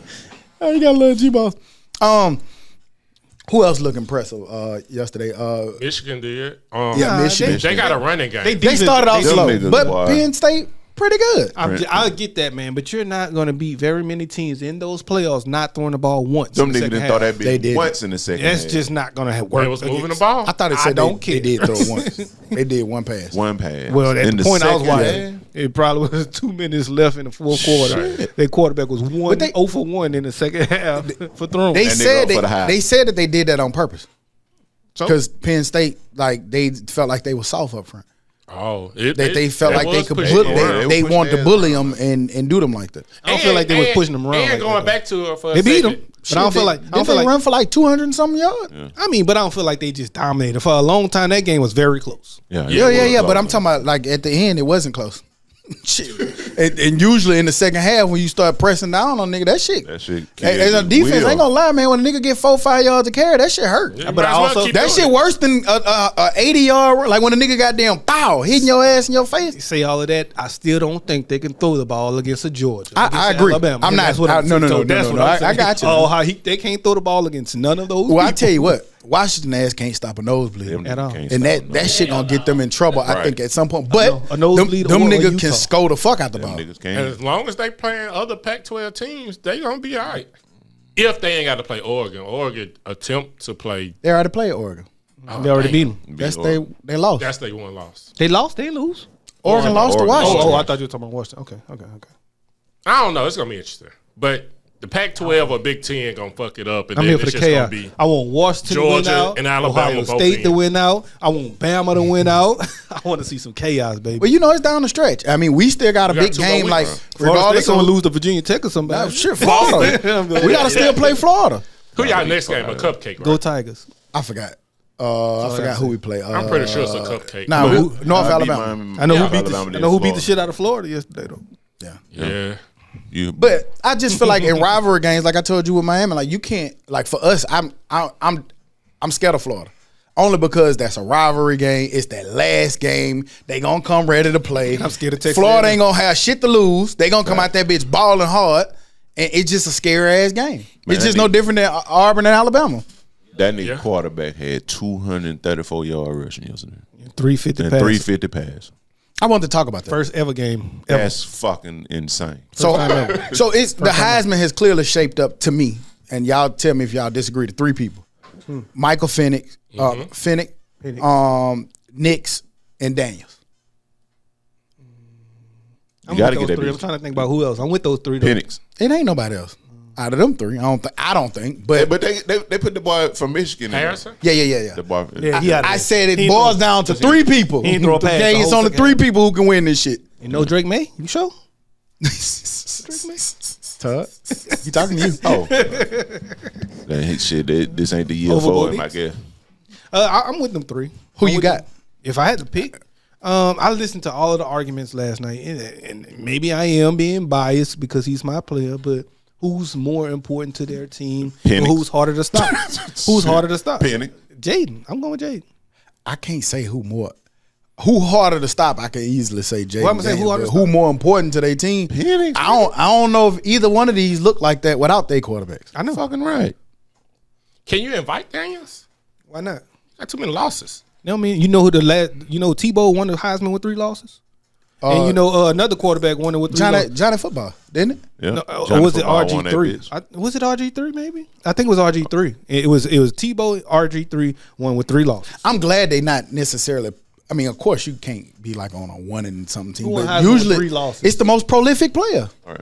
"Oh, you got a little G-Boss." Who else looked impressive yesterday?
Michigan did.
Yeah, Michigan.
They got a running game.
They started off
Them
slow,
niggas
but
wild.
Penn State pretty good.
I'll get that, man, but you're not going to beat very many teams in those playoffs not throwing the ball once.
Them
in the
niggas
second
didn't
half.
throw that
They
bit
did.
once in the second
That's
half.
just not going to work.
They was moving the
against-
ball.
I thought it
I
said
don't
they
care.
did throw it once. They did one pass.
One pass.
Well, at
In
the point I was
second
watching,
half,
it probably was 2 minutes left in the fourth quarter. Their quarterback was 0 for 1 in the second half for throwing.
They
That nigga
said
up for the high.
they said that they did that on purpose
So-
because Penn State they felt like they were soft up front.
Oh,
They felt like they
was
could
pushing
bully.
them around.
They
pushing
wanted to
their
bully
ass
them and do them like that.
I don't feel like they was pushing them around.
And
like
going
that,
back to it for a
they beat
second.
them, but I don't feel like
Didn't they run for like 200 and something yards?
I mean, but I don't feel like they just dominated for a long time. That game was very close.
Yeah,
Yeah. But I'm talking about like at the end, it wasn't close. Shit. And usually in the second half, when you start pressing down on nigga, that shit.
That shit.
As a defense, I ain't gonna lie, man. When a nigga get 4-5 yards to carry, that shit hurt.
Yeah,
But
might as well
also-
keep
That
doing
shit
it.
worse than a 80-yard. Like when a nigga goddamn pow hitting your ass in your face.
Say all of that, I still don't think they can throw the ball against a Georgia.
I
against
agree.
Alabama.
I'm
And
not-
that's what
I-
I'm
no,
saying.
no,
So
no,
that's
no,
what
no.
I'm
I
saying.
got you.
Oh, they can't throw the ball against none of those.
Well, I
people.
tell you what, Washington ass can't stop a nosebleed.
Them
At
niggas
all.
can't
And
stop
that shit gonna get them in trouble, I
Right.
think, at some point. But
A nosebleed
them
or
niggas
Utah.
can score the fuck out the
Them
ball.
niggas
And
can't.
as long as they playing other Pac-12 teams, they gonna be all right. If they ain't got to play Oregon. Oregon attempt to play.
They already played Oregon.
They already beat them.
That's they lost.
That's they one loss.
They lost. They didn't lose.
Oregon lost to
Oregon.
Washington.
Oh, I thought you were talking about Washington. Okay.
I don't know. It's gonna be interesting, but the Pac-12 or Big Ten gonna fuck it up, and
I'm
then
here for
it's
the
just
chaos.
gonna be.
I want Washington to
Georgia
win out.
and Alabama
Ohio
both
State to
in.
win out. I want Bama to win out. I want to see some chaos, baby.
Well, you know, it's down the stretch. I mean, we still got a
We got
big
2 more
game.
weeks.
Like,
Florida
regardless
State gonna
of
lose to Virginia Tech or
Nah,
somebody.
shit, Florida. We gotta still play Florida.
Who y'all next game? A cupcake, right?
Go Tigers.
I forgot. I forgot who we play.
I'm pretty sure it's a cupcake.
Nah,
But-
North
I'd be
Alabama.
Miami-
I know
Yeah,
who beat
Alabama
the. I know who beat the
Florida.
shit out of Florida yesterday though.
Yeah.
Yeah.
You,
But I just feel like in rivalry games, like I told you with Miami, like you can't. Like for us, I'm scared of Florida. Only because that's a rivalry game. It's that last game. They gonna come ready to play.
I'm scared of Texas
Florida
A&M.
ain't gonna have shit to lose. They gonna come out that bitch balling hard, and it's just a scary ass game.
Man,
It's just
that
no
nigga-
different than Auburn and Alabama.
that nigga
Yeah.
quarterback had 234 yard rushing yesterday
350
and
pass.
350 pass.
I want to talk about that.
First ever game. Ever.
That's fucking insane.
So it's the Heisman has clearly shaped up to me, and y'all tell me if y'all disagree. To 3 people: Michael Penix, Nix, and Daniels.
I'm
You gotta
with
get
those
that
3. I'm
bitch.
trying to think about who else. I'm with those 3. Though.
Penix.
It ain't nobody else. Out of them three, I don't think. But
they put the boy from Michigan in there.
Harrison?
yeah.
The boy.
Yeah,
I said it boils down to three people.
He ain't throw a pass
Okay,
the
it's
whole
only
second
three people who can win this shit.
You know Drake May? You sure?
Todd, he talking to you?
Oh, this ain't the year
Over
for
Bo
him, I
Nix?
guess.
I'm with them three.
Who
I'm
you
with
got?
them. If I had to pick, I listened to all of the arguments last night, and maybe I am being biased because he's my player, but who's more important to their team?
Penix.
Who's harder to stop? Who's harder to stop?
Penix.
Jaden. I'm going with Jaden.
I can't say who harder to stop. I can easily say Jay.
Well, I'm gonna say who harder to
who
stop.
more important to their team.
Penix.
I don't know if either one of these look like that without their quarterbacks.
I know.
Fucking right.
Can you invite Daniels?
Why not?
Got too many losses.
You know what I mean? You know who Tebow won the Heisman with 3 losses? And you know another quarterback won it with 3 losses.
Johnny Football, didn't it?
Yeah.
No,
Johnny
or was it
Football won that
RG3?
bitch.
Was it RG3 maybe? I think it was RG3. It was Tebow, RG3 won with 3 losses.
I'm glad they not necessarily. I mean, of course, you can't be like on a 1 and something team,
Who won
but
Heisman with
usually
3 losses?
it's the most prolific player.
All right.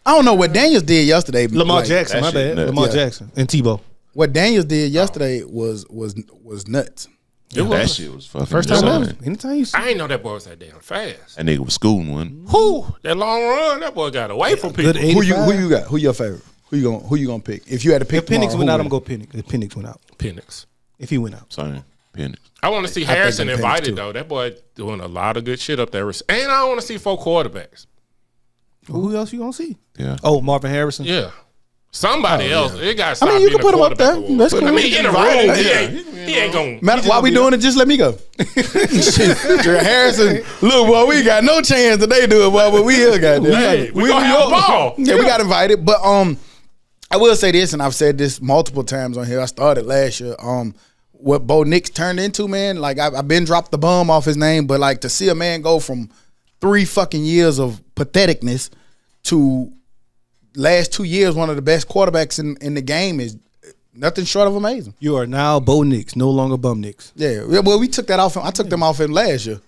I don't know what Daniels did yesterday.
Lamar
like,
Jackson, my
that shit
bad.
nuts.
Lamar
Yeah.
Jackson and Tebow.
What Daniels did yesterday was nuts.
That shit was fucking
First time
insane.
ever. Anytime you see
I ain't know that boy was that damn fast.
That nigga was schooling one.
Whoo, that long run, that boy got away from people.
good
Who you
85.
got? Who your favorite? Who you gonna pick? If you had to pick
If Penix
tomorrow,
went
who
out,
win?
I'm going to go Penix. If Penix went out.
Penix.
If he went out.
Same. Penix.
I want to see
think
Harrison
them Penix
invited
too.
though. That boy doing a lot of good shit up there. And I want to see 4 quarterbacks.
Who else you going to see?
Yeah.
Oh, Marvin Harrison.
Yeah. Somebody else. It got to
I
stop
mean, you
being
can put him up there. That's
I
cool.
mean, in a room, he ain't going
Matter, why we doing it? Just let me go. Shit. Harrison, look, boy, we got no chance that they do it, boy, but we here, goddamn.
Hey, we gonna have a ball.
Yeah, we got invited, but I will say this, and I've said this multiple times on here. I started last year. What Bo Nix turned into, man, like I've been dropped the bum off his name, but like to see a man go from 3 fucking years of patheticness to last 2 years one of the best quarterbacks in the game is nothing short of amazing.
You are now Bo Nix, no longer Bum Nix.
Yeah, well, we took that off him. I took them off him last year.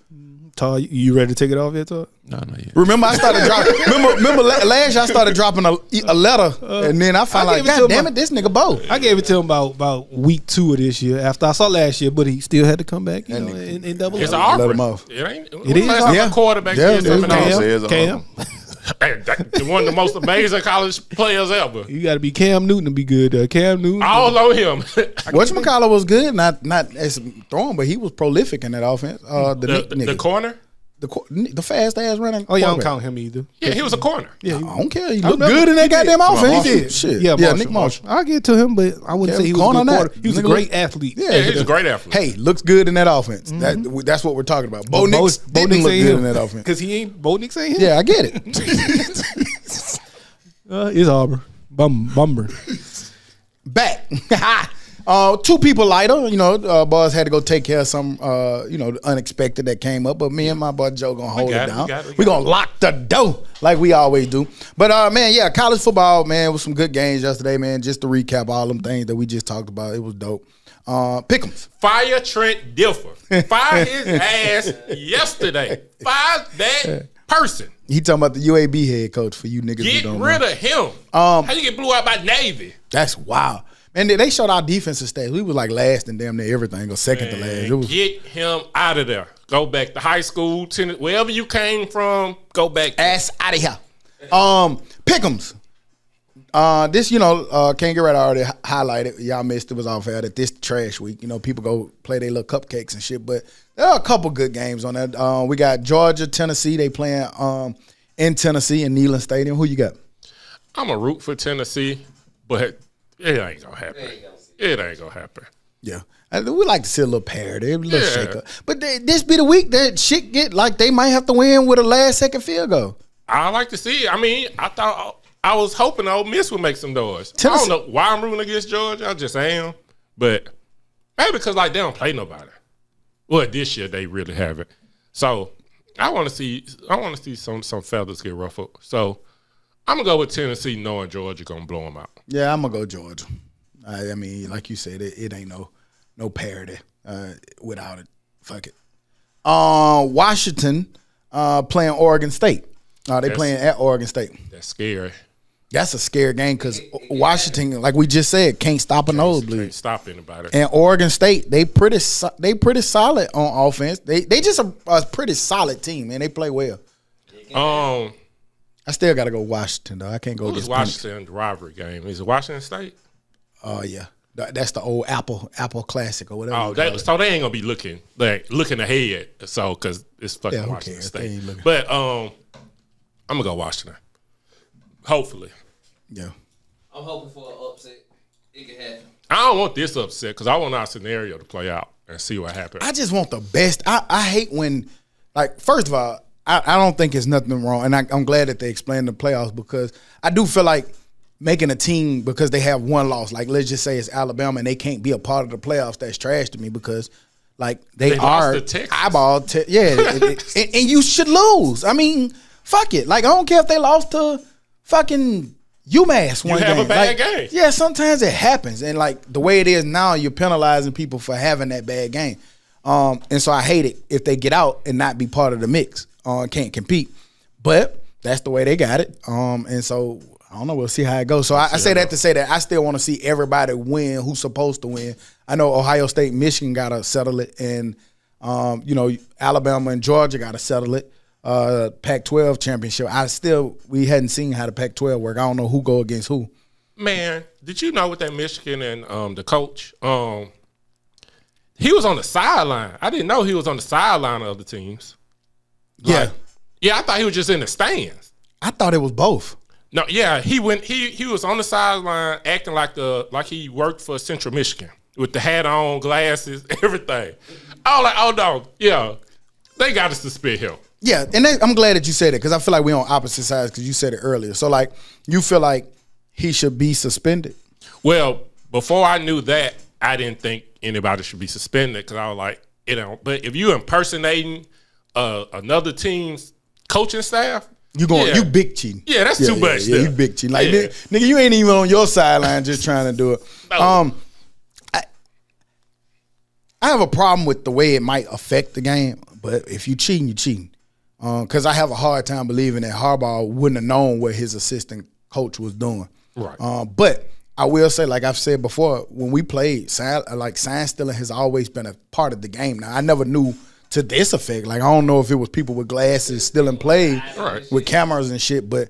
Todd, you ready to take it off yet, Todd?
No, not yet.
Remember, I started dropping. remember last year I started dropping a letter, and then I found
I
like,
gave it to
God
him
damn
by-
it, this nigga Bo.
I gave it to him about week 2 of this year after I saw last year, but he still had to come back, you know, in double.
It's
A.
an
Let him
offer.
off.
It ain't.
It is.
Last time
Yeah.
a quarterback
Yeah,
did
it is.
something else.
Say it's an
Cam,
Hey, one of the most amazing college players ever.
you got to be Cam Newton to be good. Cam Newton.
All on him.
Whatchamacallit was good, not as throwing, but he was prolific in that offense.
the corner.
The fast ass running.
Oh, yeah, I don't
quarterback.
count him either.
Yeah, he was a corner.
Yeah,
I don't care. He
I
looked
remember.
good in that
He did.
goddamn offense.
He did.
Shit.
Yeah,
Nick Marshall.
I'll give it to him, but I wouldn't
Yeah,
say he was a
corner
good
on that.
quarterback. He was a
Nigga
great
look-
athlete.
Yeah, he's a great athlete.
Hey, looks good in that offense. That's what we're talking about. Bo Nix didn't look good in that offense.
because he ain't Bo Nix ain't him.
Yeah, I get it.
It's Auburn. Bumber.
Back. 2 people lighter. You know, boys had to go take care of some, the unexpected that came up. But me and my boy Joe gonna hold
got
it
it,
down.
we got it.
We're gonna lock the door like we always do. But man, yeah, college football, man, was some good games yesterday, man. Just to recap all them things that we just talked about, it was dope. Pick'ems.
Fire Trent Dilfer. Fire his ass yesterday. Fire that person.
He talking about the UAB head coach for you niggas who
Get
don't
rid
know.
of him. How you get blew out by Navy?
That's wild. Man, they showed our defensive stats. We was like last in damn near everything, or second to last. It was
Get him out of there. Go back to high school, tennis, wherever you came from. Go back.
ass out of here. Pick'ems. This, Can't Get Right already highlighted. Y'all missed it. Was off air that this trash week. People go play their little cupcakes and shit. But there are a couple good games on that. We got Georgia, Tennessee. They playing in Tennessee in Neyland Stadium. Who you got?
I'm a root for Tennessee, but it ain't gonna happen. It ain't gonna happen.
Yeah. We like to see a little parity, a little
Yeah.
shake up. But this be the week that shit get like they might have to win with a last second field goal.
I like to see it. I mean, I was hoping Ole Miss would make some noise. I
Tennessee-
don't know why I'm rooting against Georgia. I just am. But maybe because they don't play nobody. Well, this year they really haven't. So I want to see some feathers get ruffled. So I'm gonna go with Tennessee, knowing Georgia gonna blow them out.
Yeah, I'm gonna go Georgia. I mean, like you said, it ain't no parity without it. Fuck it. Washington playing Oregon State. They playing at Oregon State.
That's scary.
That's a scary game because Washington, like we just said, can't stop a nosebleed.
Can't stop anybody.
And Oregon State, they pretty solid on offense. They just a pretty solid team, man. They play well. I still got to go Washington though. I can't go
against Washington rivalry game. Is it Washington State?
Oh yeah, that's the old Apple Classic or whatever.
Oh, so they ain't gonna be looking ahead. So because it's fucking Washington State. But I'm gonna go Washington. Hopefully.
Yeah.
I'm hoping for an upset. It can happen.
I don't want this upset because I want our scenario to play out and see what happens.
I just want the best. I hate when, like, first of all, I don't think it's nothing wrong. And I'm glad that they explained the playoffs because I do feel like making a team because they have one loss, like let's just say it's Alabama and they can't be a part of the playoffs, that's trash to me because, like, they are eyeball. And you should lose. I mean, fuck it. Like, I don't care if they lost to fucking UMass one game.
You have a bad game.
Yeah, sometimes it happens. And, like, the way it is now, you're penalizing people for having that bad game. And so I hate it if they get out and not be part of the mix, can't compete. But that's the way they got it. And so, I don't know. We'll see how it goes. So I say that to say that I still want to see everybody win who's supposed to win. I know Ohio State, Michigan got to settle it. And, Alabama and Georgia got to settle it. Pac-12 championship. We hadn't seen how the Pac-12 work. I don't know who go against who.
Man, did you know with that Michigan and the coach, he was on the sideline. I didn't know he was on the sideline of other teams. I thought he was just in the stands.
I thought it was both.
No, yeah, he was on the sideline acting like he worked for Central Michigan with the hat on, glasses, everything. I was like, oh no, yeah, they got to suspend him.
Yeah, and I'm glad that you said it because I feel like we're on opposite sides because you said it earlier. So, like, you feel like he should be suspended?
Well, before I knew that, I didn't think anybody should be suspended because I was like, but if you impersonating another team's coaching staff,
you big cheating.
Yeah, that's too much.
Yeah, you big cheating. Like, nigga, you ain't even on your sideline just trying to do it. No. I have a problem with the way it might affect the game, but if you cheating, you cheating. Because I have a hard time believing that Harbaugh wouldn't have known what his assistant coach was doing.
Right.
But I will say, like I've said before, when we played, sign stealing has always been a part of the game. Now, I never knew to this effect. Like, I don't know if it was people with glasses stealing plays with cameras and shit, but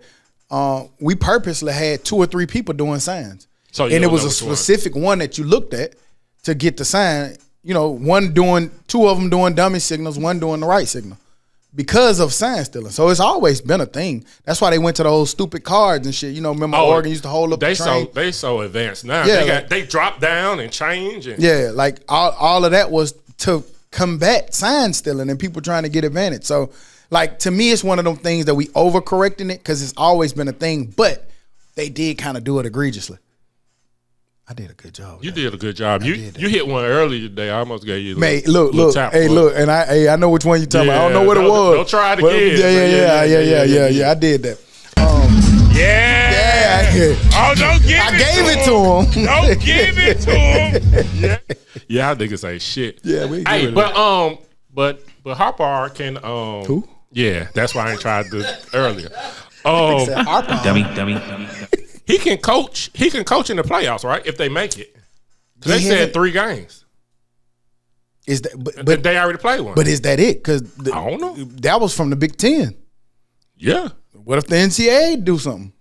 we purposely had 2 or 3 people doing signs. And it was a specific one that you looked at to get the sign. 2 of them doing dummy signals, one doing the right signal. Because of sign stealing. So it's always been a thing. That's why they went to those stupid cards and shit. Remember Oregon used to hold up the train?
They so advanced now.
Yeah,
they drop down and change. And
yeah, like all of that was to combat sign stealing and people trying to get advantage. So, like, to me, it's one of them things that we overcorrecting it because it's always been a thing, but they did kind of do it egregiously. I did a good job.
You did a good job. You hit one earlier today. I almost gave you
a look.
Tap,
hey, look, and I know which one you're talking about. I don't know what it was.
Don't try it again.
Yeah. I did that.
Yeah. Oh, don't give
I gave it to him.
Don't give it to him. Yeah, I think it's like shit.
Yeah, we.
Hey, but Harbaugh can
Who?
Yeah, that's why I ain't tried this earlier.
Dummy.
He can coach. He can coach in the playoffs, right? If they make it. They said 3 games.
Is that? But
they already played one.
But is that it? Because
I don't know.
That was from the Big Ten.
Yeah.
What if the NCAA do something?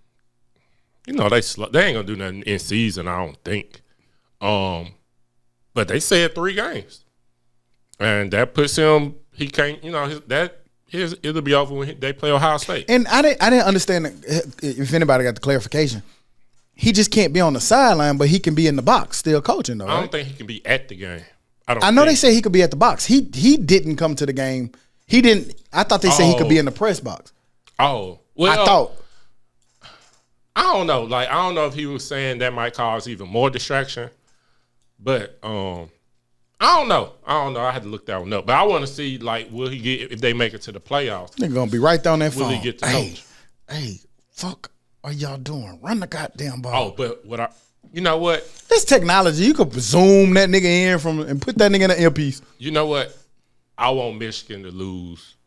They ain't gonna do nothing in season. I don't think. But they said 3 games, and that puts him. He can't. It'll be over when they play Ohio State.
And I didn't understand if anybody got the clarification. He just can't be on the sideline, but he can be in the box still coaching, though.
I don't think he can be at the game.
I know they say he could be at the box. He didn't come to the game. He didn't. I thought they said he could be in the press box.
Oh, well,
I thought.
I don't know. Like, I don't know if he was saying that might cause even more distraction, but I don't know. I had to look that one up. But I want to see, like, will he get, if they make it to the playoffs?
They're going to be right there on that phone.
Will he get to coach?
Hey, fuck are y'all doing? Run the goddamn ball.
Oh, but you know what?
This technology, you could zoom that nigga in and put that nigga in the earpiece.
You know what? I want Michigan to lose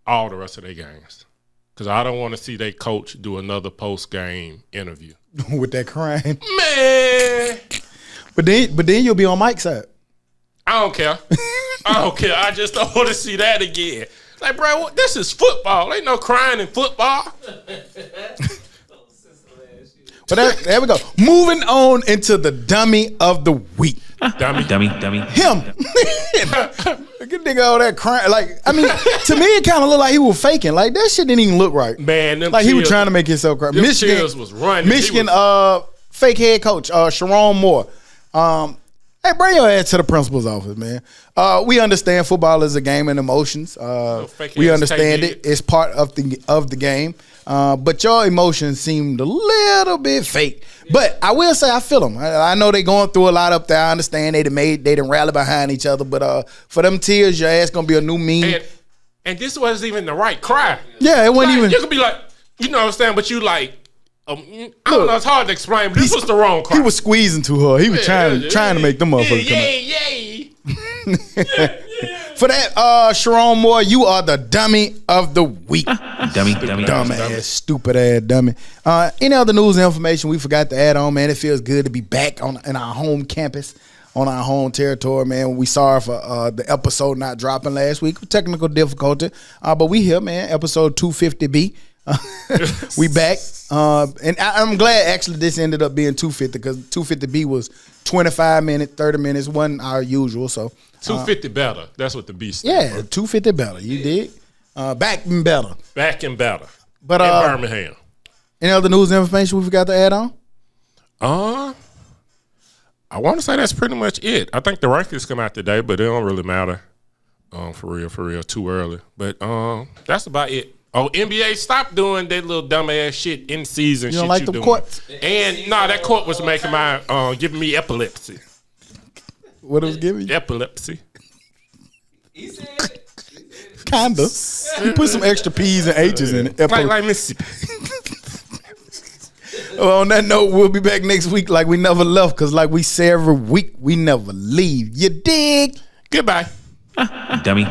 all the rest of their games. because I don't want to see their coach do another post-game interview.
With that crying.
Man,
But then you'll be on Mike's side.
I don't care. I don't care. I just don't want to see that again. Like, bro, this is football. Ain't no crying in football.
But there we go. Moving on into the dummy of the week.
Dummy.
Him. Good nigga all that crying. Like, I mean, to me, it kind of looked like he was faking. Like, that shit didn't even look right.
Man, them
Like, he was
chills-
trying to make himself cry.
them chills was running.
Michigan, fake head coach, Sharon Moore. Hey, bring your ass to the principal's office, man. We understand football is a game in emotions.
fake
We
ass
understand
take
it. It's part of the game. But your emotions seemed a little bit fake. But I will say I feel them. I know they going through a lot up there. I understand they didn't rally behind each other. But for them tears, your ass gonna be a new meme.
And this wasn't even the right cry.
Yeah, it wasn't
Like,
even.
You could be like, you know what I'm saying, but you like, I don't know, it's hard to explain, but this was the wrong cry.
He was squeezing to her. He was trying to make them motherfuckers come out. For that, Sharon Moore, you are the dummy of the week.
Dummy.
Dumbass, stupid ass dummy. Any other news and information we forgot to add on, man? It feels good to be back in our home campus, on our home territory, man. We sorry for the episode not dropping last week. Technical difficulty. But we here, man. Episode 250B. We back. And I'm glad actually this ended up being 250 because 250B was 25 minutes, 30 minutes, wasn't our usual. So
250 better. That's what the beast
yeah, 250 better. You dig? Back and better.
Back and better.
But
in Birmingham.
any other news and information we forgot to add on?
I want to say that's pretty much it. I think the rankings come out today, but it don't really matter. For real, too early. But that's about it. Oh, NBA, stop doing that little dumbass shit in season.
You don't
shit
like
you
them
doing.
courts?
And that court was making my giving me epilepsy.
What it was giving you?
Epilepsy.
He said it.
Kinda. You put some extra P's and H's in it.
Like Mississippi.
Well, on that note, we'll be back next week like we never left, because like we say every week, we never leave. You dig?
Goodbye.
Dummy.